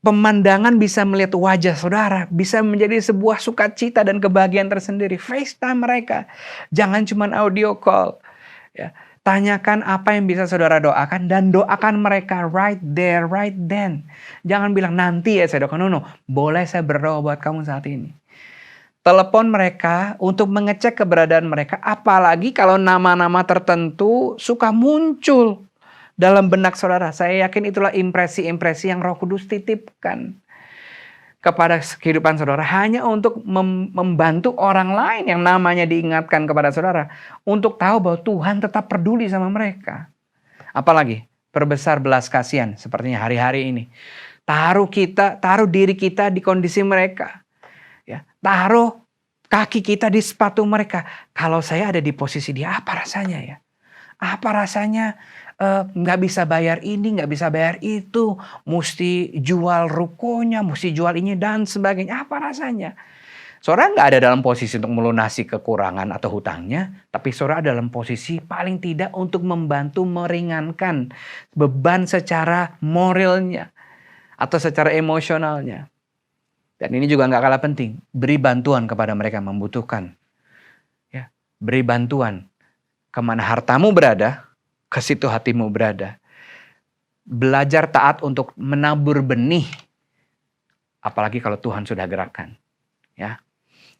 [SPEAKER 5] pemandangan bisa melihat wajah saudara. Bisa menjadi sebuah sukacita dan kebahagiaan tersendiri. FaceTime mereka. Jangan cuma audio call. Ya. Tanyakan apa yang bisa saudara doakan dan doakan mereka right there, right then. Jangan bilang nanti ya saya doakan. No, boleh saya berdoa buat kamu saat ini. Telepon mereka untuk mengecek keberadaan mereka. Apalagi kalau nama-nama tertentu suka muncul dalam benak saudara. Saya yakin itulah impresi-impresi yang Roh Kudus titipkan kepada kehidupan saudara hanya untuk membantu orang lain yang namanya diingatkan kepada saudara untuk tahu bahwa Tuhan tetap peduli sama mereka. Apalagi perbesar belas kasihan sepertinya hari-hari ini. Taruh diri kita di kondisi mereka. Ya, taruh kaki kita di sepatu mereka. Kalau saya ada di posisi dia, apa rasanya ya? Apa rasanya nggak bisa bayar ini, nggak bisa bayar itu, mesti jual rukonya, mesti jual ini dan sebagainya. Apa rasanya? Saudara nggak ada dalam posisi untuk melunasi kekurangan atau hutangnya, tapi saudara dalam posisi paling tidak untuk membantu meringankan beban secara moralnya atau secara emosionalnya. Dan ini juga nggak kalah penting, beri bantuan kepada mereka yang membutuhkan. Ya, beri bantuan. Kemana hartamu berada, ke situ hatimu berada. Belajar taat untuk menabur benih. Apalagi kalau Tuhan sudah gerakkan. Ya.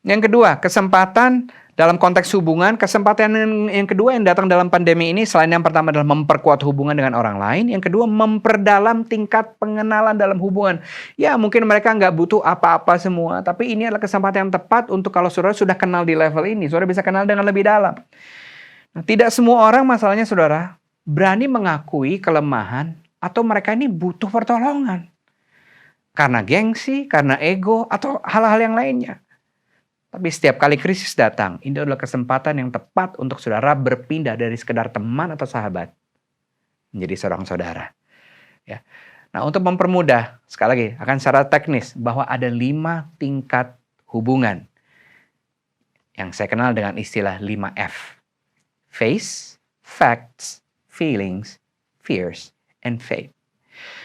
[SPEAKER 5] Yang kedua, kesempatan dalam konteks hubungan. Kesempatan yang kedua yang datang dalam pandemi ini, selain yang pertama adalah memperkuat hubungan dengan orang lain. Yang kedua, memperdalam tingkat pengenalan dalam hubungan. Ya, mungkin mereka nggak butuh apa-apa semua. Tapi ini adalah kesempatan yang tepat untuk kalau saudara sudah kenal di level ini. Saudara bisa kenal dengan lebih dalam. Nah, tidak semua orang masalahnya saudara berani mengakui kelemahan atau mereka ini butuh pertolongan. Karena gengsi, karena ego, atau hal-hal yang lainnya. Tapi setiap kali krisis datang, ini adalah kesempatan yang tepat untuk saudara berpindah dari sekedar teman atau sahabat menjadi seorang saudara. Ya. Nah, untuk mempermudah, sekali lagi akan secara teknis bahwa ada 5 tingkat hubungan yang saya kenal dengan istilah 5F. face, facts, feelings, fears, and faith.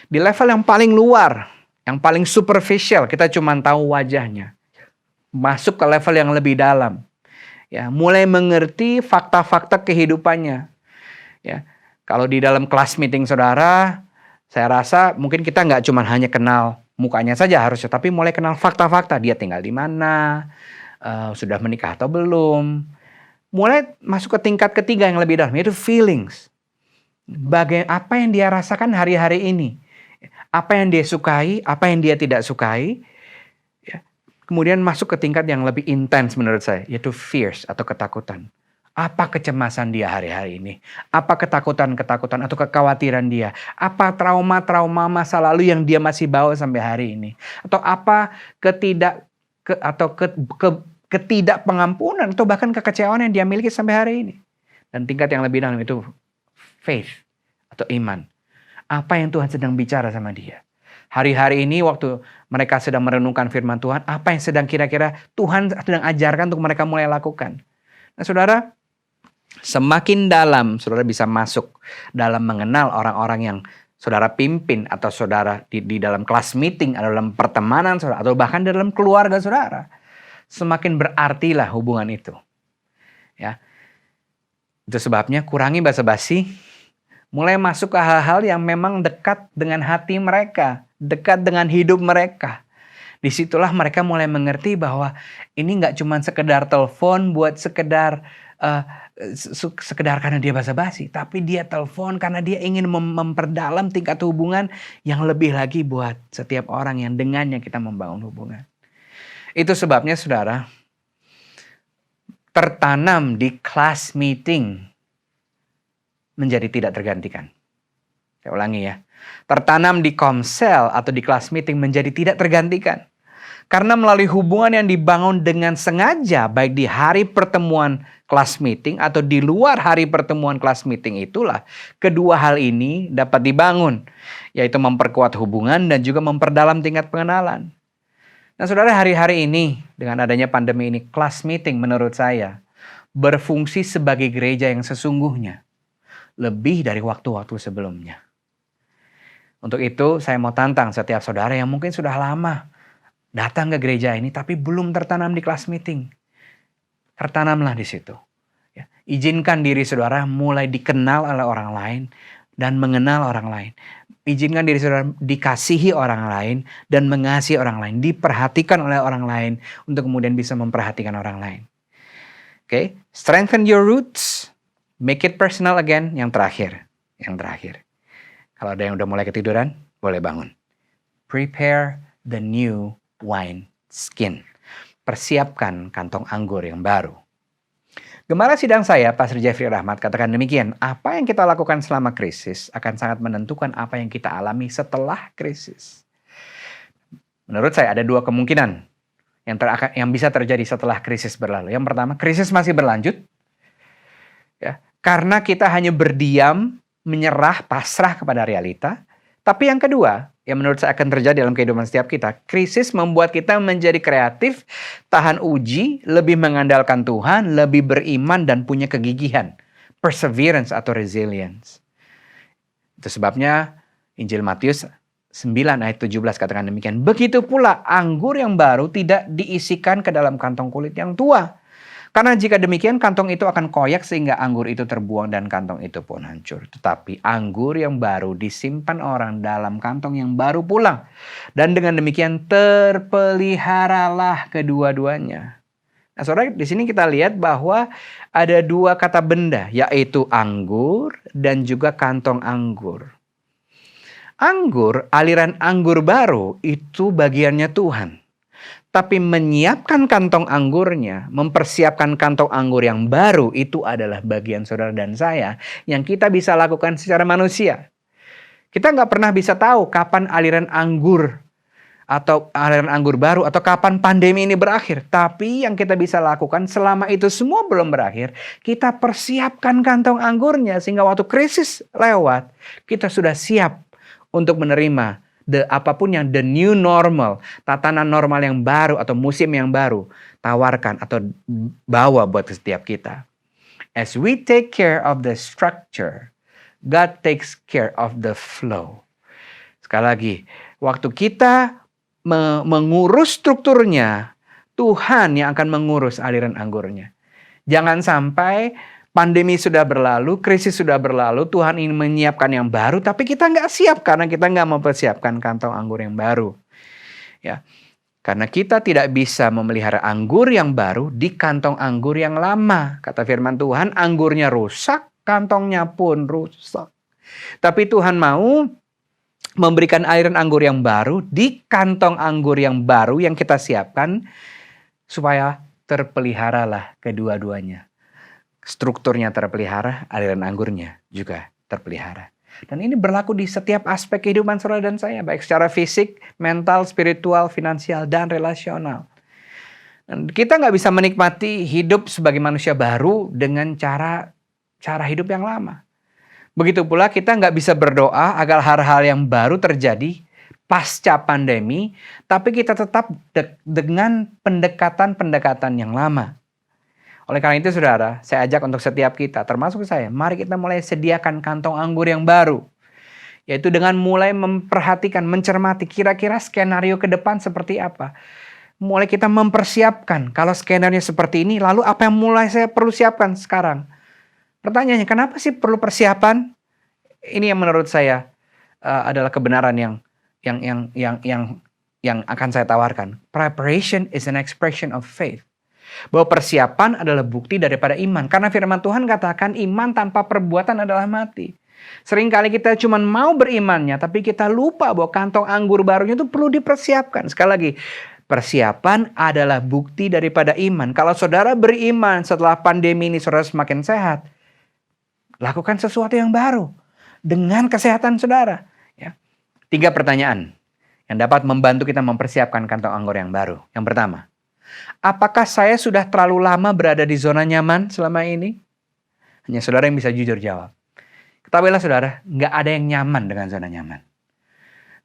[SPEAKER 5] Di level yang paling luar, yang paling superficial, kita cuma tahu wajahnya. Masuk ke level yang lebih dalam. Ya, mulai mengerti fakta-fakta kehidupannya. Ya, kalau di dalam kelas meeting saudara, saya rasa mungkin kita nggak cuma hanya kenal mukanya saja harusnya, tapi mulai kenal fakta-fakta. Dia tinggal di mana, sudah menikah atau belum. Mulai masuk ke tingkat ketiga yang lebih dalam, yaitu feelings. Apa yang dia rasakan hari-hari ini. Apa yang dia sukai, apa yang dia tidak sukai. Ya. Kemudian masuk ke tingkat yang lebih intens menurut saya, yaitu fears atau ketakutan. Apa kecemasan dia hari-hari ini? Apa ketakutan-ketakutan atau kekhawatiran dia? Apa trauma-trauma masa lalu yang dia masih bawa sampai hari ini? Atau apa ketidakpengampunan atau bahkan kekecewaan yang dia miliki sampai hari ini? Dan tingkat yang lebih dalam itu faith atau iman. Apa yang Tuhan sedang bicara sama dia? Hari-hari ini waktu mereka sedang merenungkan firman Tuhan, apa yang sedang kira-kira Tuhan sedang ajarkan untuk mereka mulai lakukan? Nah saudara, semakin dalam saudara bisa masuk dalam mengenal orang-orang yang saudara pimpin atau saudara di dalam kelas meeting, atau dalam pertemanan saudara, atau bahkan dalam keluarga saudara, semakin berartilah hubungan itu. Ya. Itu sebabnya kurangi basa-basi, mulai masuk ke hal-hal yang memang dekat dengan hati mereka, dekat dengan hidup mereka. Disitulah mereka mulai mengerti bahwa ini nggak cuma sekedar telepon buat sekedar karena dia basa-basi, tapi dia telepon karena dia ingin memperdalam tingkat hubungan yang lebih lagi buat setiap orang yang dengannya kita membangun hubungan. Itu sebabnya saudara, tertanam di class meeting menjadi tidak tergantikan. Saya ulangi ya. Tertanam di komsel atau di kelas meeting menjadi tidak tergantikan. Karena melalui hubungan yang dibangun dengan sengaja, baik di hari pertemuan kelas meeting atau di luar hari pertemuan kelas meeting, itulah kedua hal ini dapat dibangun, yaitu memperkuat hubungan dan juga memperdalam tingkat pengenalan. Nah saudara, hari-hari ini dengan adanya pandemi ini, kelas meeting menurut saya berfungsi sebagai gereja yang sesungguhnya lebih dari waktu-waktu sebelumnya. Untuk itu saya mau tantang setiap saudara yang mungkin sudah lama datang ke gereja ini tapi belum tertanam di kelas meeting. Tertanamlah di situ. Ya. Izinkan diri saudara mulai dikenal oleh orang lain dan mengenal orang lain. Izinkan diri saudara dikasihi orang lain dan mengasihi orang lain. Diperhatikan oleh orang lain untuk kemudian bisa memperhatikan orang lain. Oke, strengthen your roots. Make it personal again. Yang terakhir. Kalau ada yang udah mulai ketiduran, boleh bangun. Prepare the new wine skin. Persiapkan kantong anggur yang baru. Gembala sidang saya, Pastor Jeffrey Rahmat, katakan demikian. Apa yang kita lakukan selama krisis akan sangat menentukan apa yang kita alami setelah krisis. Menurut saya ada dua kemungkinan yang bisa terjadi setelah krisis berlalu. Yang pertama, krisis masih berlanjut. Ya, karena kita hanya berdiam, menyerah, pasrah kepada realita. Tapi yang kedua, yang menurut saya akan terjadi dalam kehidupan setiap kita, krisis membuat kita menjadi kreatif, tahan uji, lebih mengandalkan Tuhan, lebih beriman dan punya kegigihan, perseverance atau resilience. Itu sebabnya Injil Matius 9 ayat 17 katakan demikian. Begitu pula anggur yang baru tidak diisikan ke dalam kantong kulit yang tua. Karena jika demikian kantong itu akan koyak sehingga anggur itu terbuang dan kantong itu pun hancur. Tetapi anggur yang baru disimpan orang dalam kantong yang baru pulang. Dan dengan demikian terpeliharalah kedua-duanya. Nah saudara, di sini kita lihat bahwa ada dua kata benda, yaitu anggur dan juga kantong anggur. Anggur, aliran anggur baru itu bagiannya Tuhan. Tapi menyiapkan kantong anggurnya, mempersiapkan kantong anggur yang baru, itu adalah bagian saudara dan saya yang kita bisa lakukan secara manusia. Kita nggak pernah bisa tahu kapan aliran anggur baru atau kapan pandemi ini berakhir. Tapi yang kita bisa lakukan selama itu semua belum berakhir, kita persiapkan kantong anggurnya sehingga waktu krisis lewat, kita sudah siap untuk menerima apapun yang the new normal, tatanan normal yang baru atau musim yang baru tawarkan atau bawa buat setiap kita. As we take care of the structure, God takes care of the flow. Sekali lagi, waktu kita mengurus strukturnya, Tuhan yang akan mengurus aliran anggurnya. Jangan sampai pandemi sudah berlalu, krisis sudah berlalu, Tuhan ingin menyiapkan yang baru, tapi kita nggak siap karena kita nggak mempersiapkan kantong anggur yang baru. Ya, karena kita tidak bisa memelihara anggur yang baru di kantong anggur yang lama. Kata firman Tuhan, anggurnya rusak, kantongnya pun rusak. Tapi Tuhan mau memberikan aliran anggur yang baru di kantong anggur yang baru yang kita siapkan, supaya terpeliharalah kedua-duanya. Strukturnya terpelihara, aliran anggurnya juga terpelihara. Dan ini berlaku di setiap aspek kehidupan saudara dan saya, baik secara fisik, mental, spiritual, finansial, dan relasional. Dan kita nggak bisa menikmati hidup sebagai manusia baru dengan cara hidup yang lama. Begitu pula kita nggak bisa berdoa agar hal-hal yang baru terjadi pasca pandemi, tapi kita tetap dengan pendekatan-pendekatan yang lama. Oleh karena itu saudara, saya ajak untuk setiap kita, termasuk saya, mari kita mulai sediakan kantong anggur yang baru. Yaitu dengan mulai memperhatikan, mencermati kira-kira skenario ke depan seperti apa. Mulai kita mempersiapkan, kalau skenario seperti ini, lalu apa yang mulai saya perlu siapkan sekarang? Pertanyaannya, kenapa sih perlu persiapan? Ini yang menurut saya adalah kebenaran yang akan saya tawarkan. Preparation is an expression of faith. Bahwa persiapan adalah bukti daripada iman. Karena firman Tuhan katakan iman tanpa perbuatan adalah mati. Seringkali kita cuma mau berimannya, tapi kita lupa bahwa kantong anggur barunya itu perlu dipersiapkan. Sekali lagi, persiapan adalah bukti daripada iman. Kalau saudara beriman setelah pandemi ini saudara semakin sehat, lakukan sesuatu yang baru dengan kesehatan saudara. Ya. 3 pertanyaan yang dapat membantu kita mempersiapkan kantong anggur yang baru. Yang pertama, apakah saya sudah terlalu lama berada di zona nyaman selama ini? Hanya saudara yang bisa jujur jawab. Ketahuilah saudara, nggak ada yang nyaman dengan zona nyaman.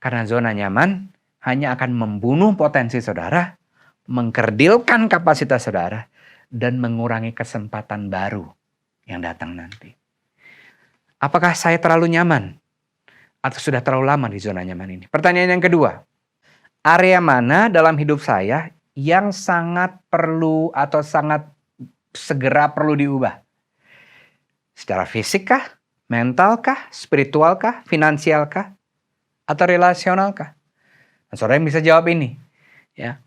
[SPEAKER 5] Karena zona nyaman hanya akan membunuh potensi saudara, mengkerdilkan kapasitas saudara, dan mengurangi kesempatan baru yang datang nanti. Apakah saya terlalu nyaman? Atau sudah terlalu lama di zona nyaman ini? Pertanyaan yang kedua, area mana dalam hidup saya yang sangat perlu atau sangat segera perlu diubah? Secara fisik kah? Mental kah? Spiritual kah? Finansial kah? Atau relasional kah? Nah, saudara yang bisa jawab ini. Ya.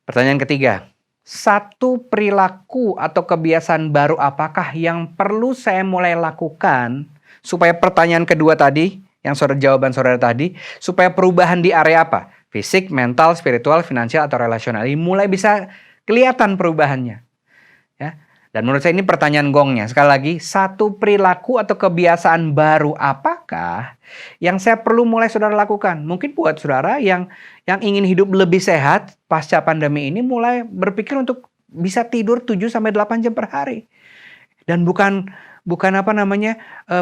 [SPEAKER 5] Pertanyaan ketiga, satu perilaku atau kebiasaan baru apakah yang perlu saya mulai lakukan supaya pertanyaan kedua tadi, yang jawaban saudara tadi, supaya perubahan di area apa? Fisik, mental, spiritual, finansial, atau relasional ini mulai bisa kelihatan perubahannya. Ya. Dan menurut saya ini pertanyaan gongnya. Sekali lagi, satu perilaku atau kebiasaan baru apakah yang saya perlu mulai saudara lakukan? Mungkin buat saudara yang ingin hidup lebih sehat pasca pandemi ini mulai berpikir untuk bisa tidur 7-8 jam per hari. Dan bukan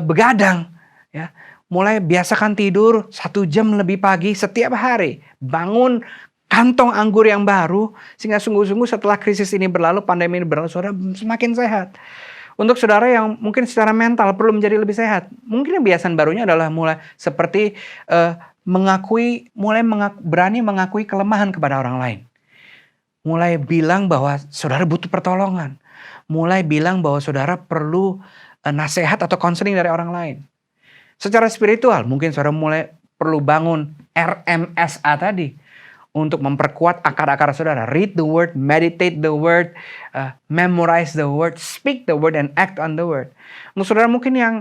[SPEAKER 5] begadang. Ya. Mulai biasakan tidur 1 jam lebih pagi setiap hari. Bangun kantong anggur yang baru, sehingga sungguh-sungguh setelah krisis ini berlalu, pandemi ini berlalu, saudara semakin sehat. Untuk saudara yang mungkin secara mental perlu menjadi lebih sehat, mungkin kebiasaan barunya adalah mulai seperti berani mengakui kelemahan kepada orang lain. Mulai bilang bahwa saudara butuh pertolongan. Mulai bilang bahwa saudara perlu nasihat atau konseling dari orang lain. Secara spiritual, mungkin saudara mulai perlu bangun RMSA tadi. Untuk memperkuat akar-akar saudara. Read the word, meditate the word, memorize the word, speak the word, and act on the word. Untuk saudara mungkin yang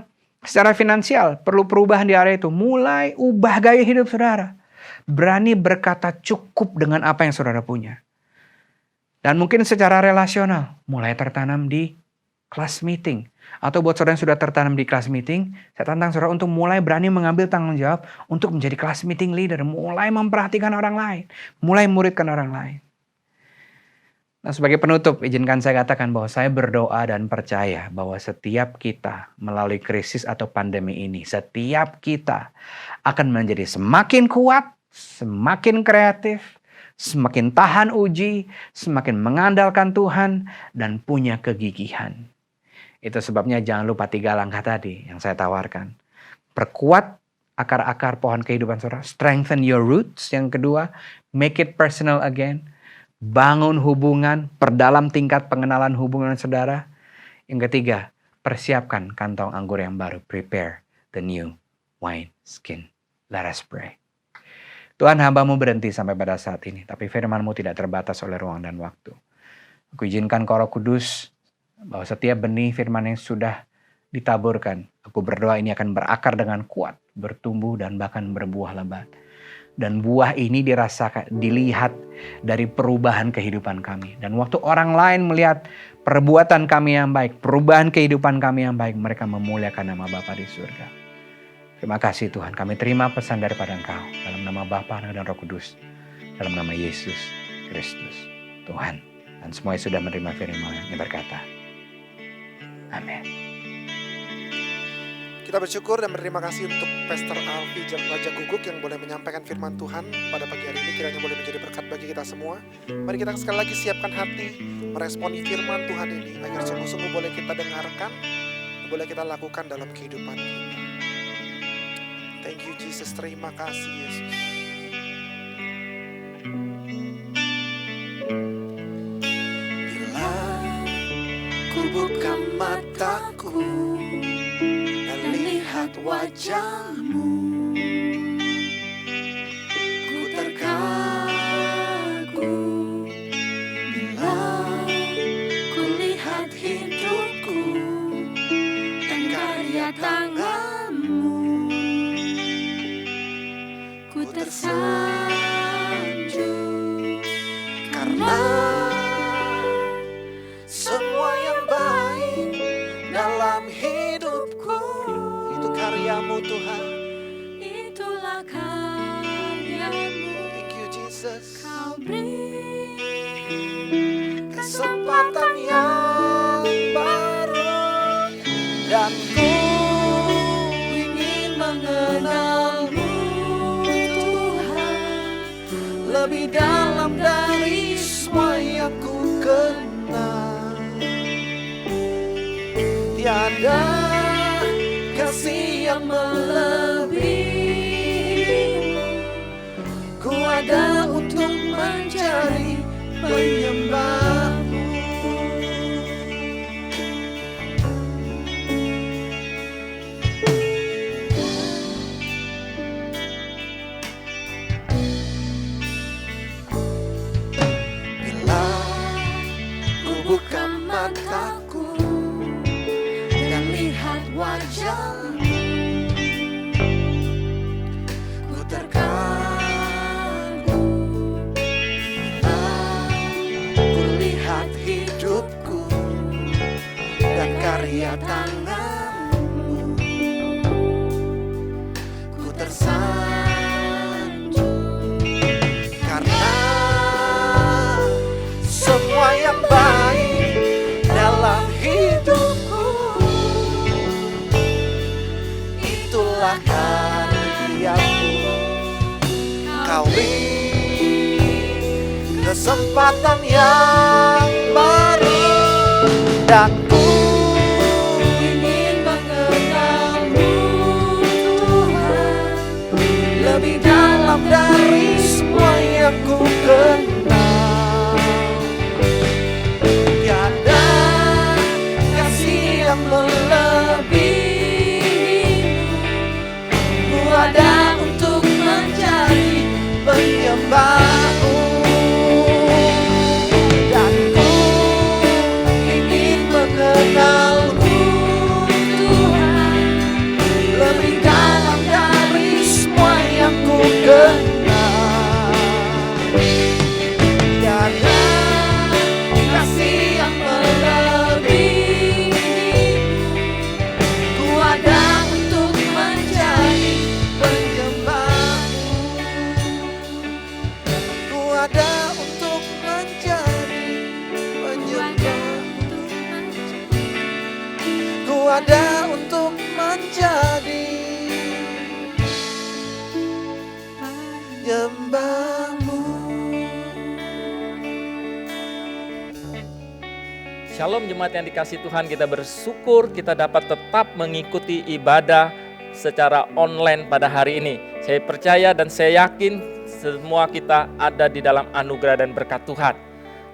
[SPEAKER 5] secara finansial perlu perubahan di area itu. Mulai ubah gaya hidup saudara. Berani berkata cukup dengan apa yang saudara punya. Dan mungkin secara relasional mulai tertanam di kelas meeting. Atau buat saudara yang sudah tertanam di kelas meeting, saya tantang saudara untuk mulai berani mengambil tanggung jawab untuk menjadi kelas meeting leader. Mulai memperhatikan orang lain. Mulai muridkan orang lain. Nah, sebagai penutup, izinkan saya katakan bahwa saya berdoa dan percaya bahwa setiap kita melalui krisis atau pandemi ini, setiap kita akan menjadi semakin kuat, semakin kreatif, semakin tahan uji, semakin mengandalkan Tuhan, dan punya kegigihan. Itu sebabnya jangan lupa 3 langkah tadi yang saya tawarkan. Perkuat akar-akar pohon kehidupan saudara. Strengthen your roots. Yang kedua, make it personal again. Bangun hubungan, perdalam tingkat pengenalan hubungan saudara. Yang ketiga, persiapkan kantong anggur yang baru. Prepare the new wine skin. Let us pray. Tuhan, hamba-Mu berhenti sampai pada saat ini. Tapi firman-Mu tidak terbatas oleh ruang dan waktu. Aku izinkan Kau Roh Kudus bahwa setiap benih firman yang sudah ditaburkan, aku berdoa ini akan berakar dengan kuat, bertumbuh dan bahkan berbuah lebat. Dan buah ini dilihat dari perubahan kehidupan kami. Dan waktu orang lain melihat perbuatan kami yang baik, perubahan kehidupan kami yang baik, mereka memuliakan nama Bapa di surga. Terima kasih Tuhan, kami terima pesan daripada Engkau. Dalam nama Bapa dan Roh Kudus. Dalam nama Yesus Kristus, Tuhan. Dan semuanya sudah menerima firman yang berkata, amin.
[SPEAKER 4] Kita bersyukur dan berterima kasih untuk Pastor Alfi Raja Guguk yang boleh menyampaikan firman Tuhan pada pagi hari ini. Kiranya boleh menjadi berkat bagi kita semua. Mari kita sekali lagi siapkan hati meresponi firman Tuhan ini agar sungguh-sungguh boleh kita dengarkan, boleh kita lakukan dalam kehidupan kita. Thank you Jesus, terima kasih Yesus. Bila ku buka mataku dan lihat wajah-Mu, ku terkagum. Bila ku lihat hidupku dan karya tangan-Mu, ku tersanjung. Karena semua yang baik dalam hidupku itu karya-Mu Tuhan.
[SPEAKER 6] Itulah karya-Mu.
[SPEAKER 4] Thank you Jesus.
[SPEAKER 6] Kau beri
[SPEAKER 4] Kesempatan yang baru dan ku ingin mengenal-Mu Tuhan lebih dalam dari semua yang ku kenal. Tiada kasih yang melebihi. Ku ada untuk mencari penyembah-Mu. Bila ku buka mataku dan lihat wajah-Mu, ku terkagum. Bila ku lihat hidupku dan karya tangan-Mu, ku tersanjung. Karena semua yang baik dalam hidupku itulah karya-Mu. Kau beri kesempatan yang baru dan ku ingin mengenal-Mu Tuhan lebih dalam dari semua yang ku kenal. Tiada kasih yang melebihi. Ku ada untuk mencari penyembah-Mu dan ku ingin mengenal-Mu Tuhan lebih dalam dari semua yang ku kenal. Tiada kasih yang melebihi. Ku ada untuk mencari penyembah-Mu. Ku ada untuk mencari penyembah-Mu. Ku ada untuk menjadi penyembah-Mu.
[SPEAKER 7] Shalom jemaat yang dikasih Tuhan, kita bersyukur kita dapat tetap mengikuti ibadah secara online pada hari ini. Saya percaya dan saya yakin semua kita ada di dalam anugerah dan berkat Tuhan.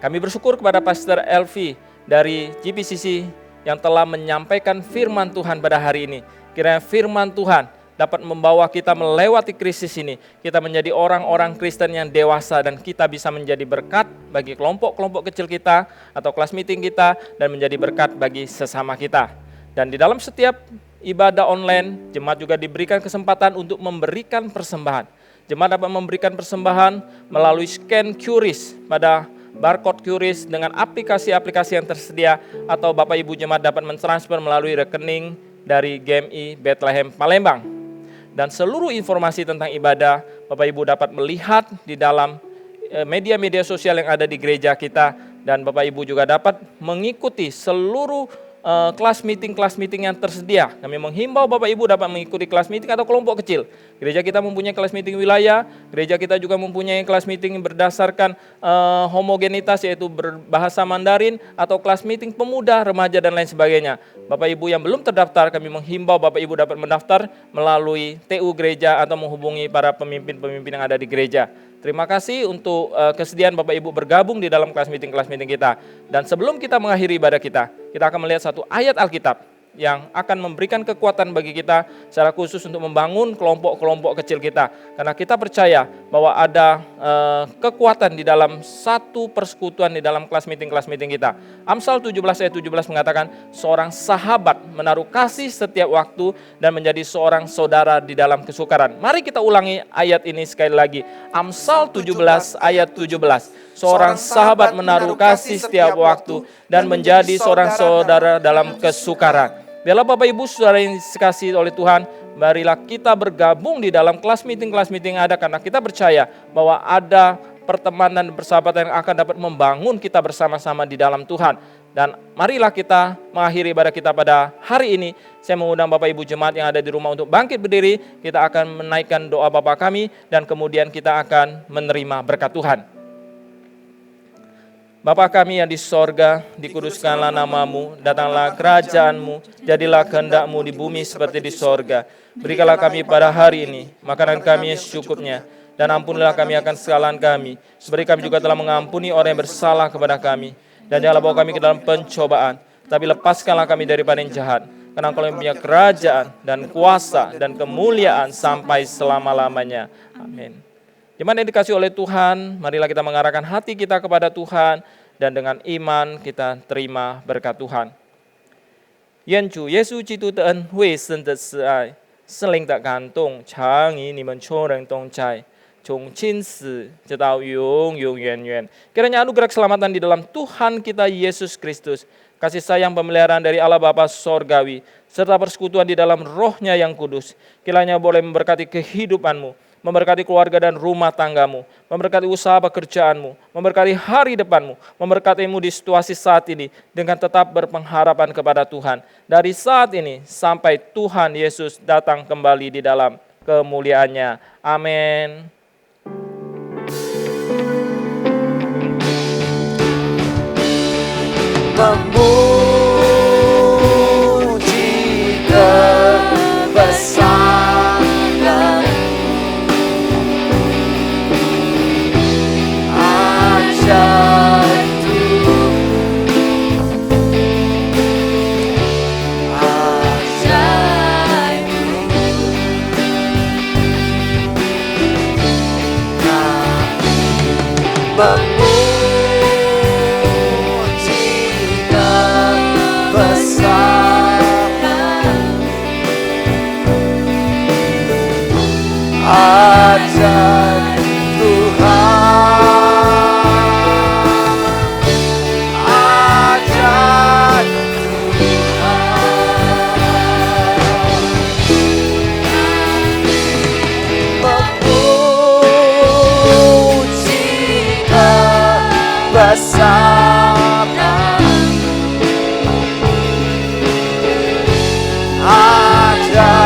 [SPEAKER 7] Kami bersyukur kepada Pastor Elvi dari GPCC yang telah menyampaikan firman Tuhan pada hari ini. Kiranya firman Tuhan dapat membawa kita melewati krisis ini. Kita menjadi orang-orang Kristen yang dewasa dan kita bisa menjadi berkat bagi kelompok-kelompok kecil kita atau kelas meeting kita dan menjadi berkat bagi sesama kita. Dan di dalam setiap ibadah online, jemaat juga diberikan kesempatan untuk memberikan persembahan. Jemaat dapat memberikan persembahan melalui scan QRIS pada barcode QRIS dengan aplikasi-aplikasi yang tersedia, atau Bapak Ibu jemaat dapat mentransfer melalui rekening dari GMI Bethlehem Palembang. Dan seluruh informasi tentang ibadah Bapak Ibu dapat melihat di dalam media-media sosial yang ada di gereja kita, dan Bapak Ibu juga dapat mengikuti seluruh kelas meeting yang tersedia. Kami menghimbau Bapak Ibu dapat mengikuti kelas meeting atau kelompok kecil. Gereja kita mempunyai kelas meeting wilayah, gereja kita juga mempunyai kelas meeting berdasarkan homogenitas, yaitu berbahasa Mandarin, atau kelas meeting pemuda, remaja, dan lain sebagainya. Bapak Ibu yang belum terdaftar, kami menghimbau Bapak Ibu dapat mendaftar melalui TU gereja atau menghubungi para pemimpin-pemimpin yang ada di gereja. Terima kasih untuk kesediaan Bapak Ibu bergabung di dalam kelas meeting kita. Dan sebelum kita mengakhiri ibadah kita akan melihat satu ayat Alkitab yang akan memberikan kekuatan bagi kita secara khusus untuk membangun kelompok-kelompok kecil kita. Karena kita percaya bahwa ada kekuatan di dalam satu persekutuan di dalam kelas meeting kita. Amsal 17 ayat 17 mengatakan, seorang sahabat menaruh kasih setiap waktu dan menjadi seorang saudara di dalam kesukaran. Mari kita ulangi ayat ini sekali lagi. Amsal 17 ayat 17. Seorang sahabat menaruh kasih setiap waktu dan menjadi seorang saudara dalam kesukaran. Biarlah Bapak Ibu saudara yang dikasihi oleh Tuhan, marilah kita bergabung di dalam kelas meeting ada, karena kita percaya bahwa ada pertemanan dan persahabatan yang akan dapat membangun kita bersama-sama di dalam Tuhan. Dan marilah kita mengakhiri ibadah kita pada hari ini. Saya mengundang Bapak Ibu jemaat yang ada di rumah untuk bangkit berdiri. Kita akan menaikkan doa Bapa kami dan kemudian kita akan menerima berkat Tuhan. Bapa kami yang di sorga, dikuduskanlah namamu, datanglah kerajaanmu, jadilah kehendak-mu di bumi seperti di sorga. Berikanlah kami pada hari ini makanan kami yang secukupnya, dan ampunilah kami akan kesalahan kami, seperti kami juga telah mengampuni orang yang bersalah kepada kami. Dan janganlah bawa kami ke dalam pencobaan, tapi lepaskanlah kami daripada yang jahat. Karena Engkau yang punya kerajaan dan kuasa dan kemuliaan sampai selama-lamanya. Amin. Jemaat yang dikasihi oleh Tuhan, marilah kita mengarahkan hati kita kepada Tuhan dan dengan iman kita terima berkat Tuhan. 愿主耶稣基督的恩惠、神的慈爱、圣灵的感动，常与你们众人同在，从今时直到永永远远。Kiranya anugerah keselamatan di dalam Tuhan kita Yesus Kristus, kasih sayang pemeliharaan dari Allah Bapa Sorgawi, serta persekutuan di dalam Roh-Nya yang kudus, kiranya boleh memberkati kehidupanmu, memberkati keluarga dan rumah tanggamu, memberkati usaha pekerjaanmu, memberkati hari depanmu, memberkatimu di situasi saat ini dengan tetap berpengharapan kepada Tuhan. Dari saat ini sampai Tuhan Yesus datang kembali di dalam kemuliaannya. Amin.
[SPEAKER 1] Memuji kebesaran ajaib Tuhan, ajaib memuji kebesaran ajaib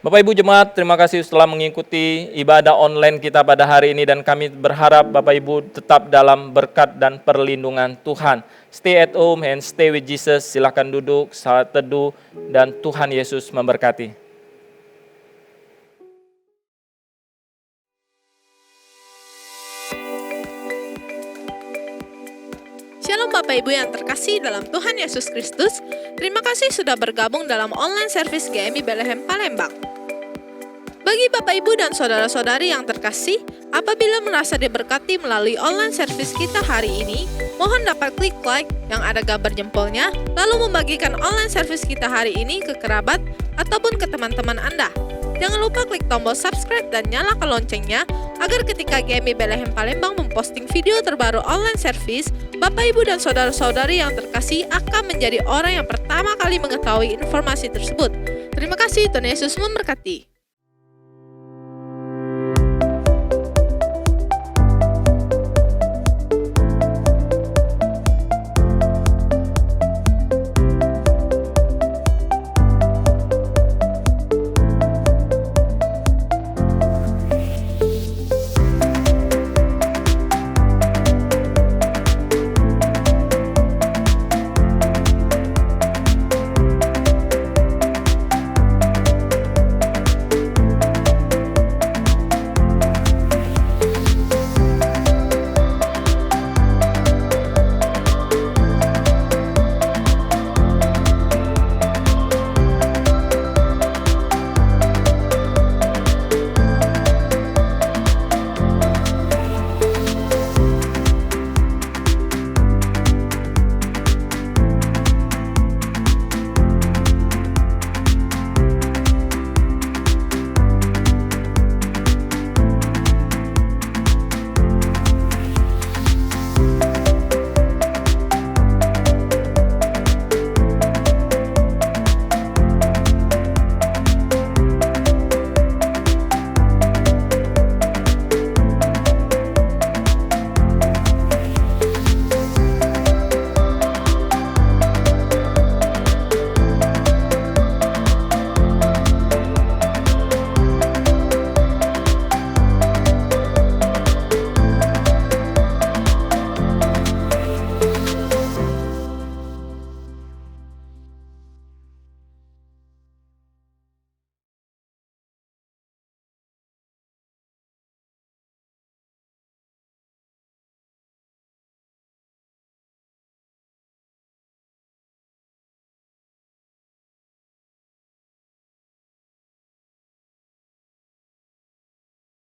[SPEAKER 7] Bapak Ibu Jemaat, terima kasih setelah mengikuti ibadah online kita pada hari ini dan kami berharap Bapak Ibu tetap dalam berkat dan perlindungan Tuhan. Stay at home and stay with Jesus. Silakan duduk, saat teduh, dan Tuhan Yesus memberkati.
[SPEAKER 8] Shalom Bapak Ibu yang terkasih dalam Tuhan Yesus Kristus. Terima kasih sudah bergabung dalam online service GMI Bethlehem Palembang. Bagi Bapak Ibu dan saudara-saudari yang terkasih, apabila merasa diberkati melalui online service kita hari ini, mohon dapat klik like yang ada gambar jempolnya, lalu membagikan online service kita hari ini ke kerabat ataupun ke teman-teman Anda. Jangan lupa klik tombol subscribe dan nyalakan loncengnya, agar ketika GMI Bethlehem Palembang memposting video terbaru online service, Bapak Ibu dan saudara-saudari yang terkasih akan menjadi orang yang pertama kali mengetahui informasi tersebut. Terima kasih, Tuhan Yesus memberkati.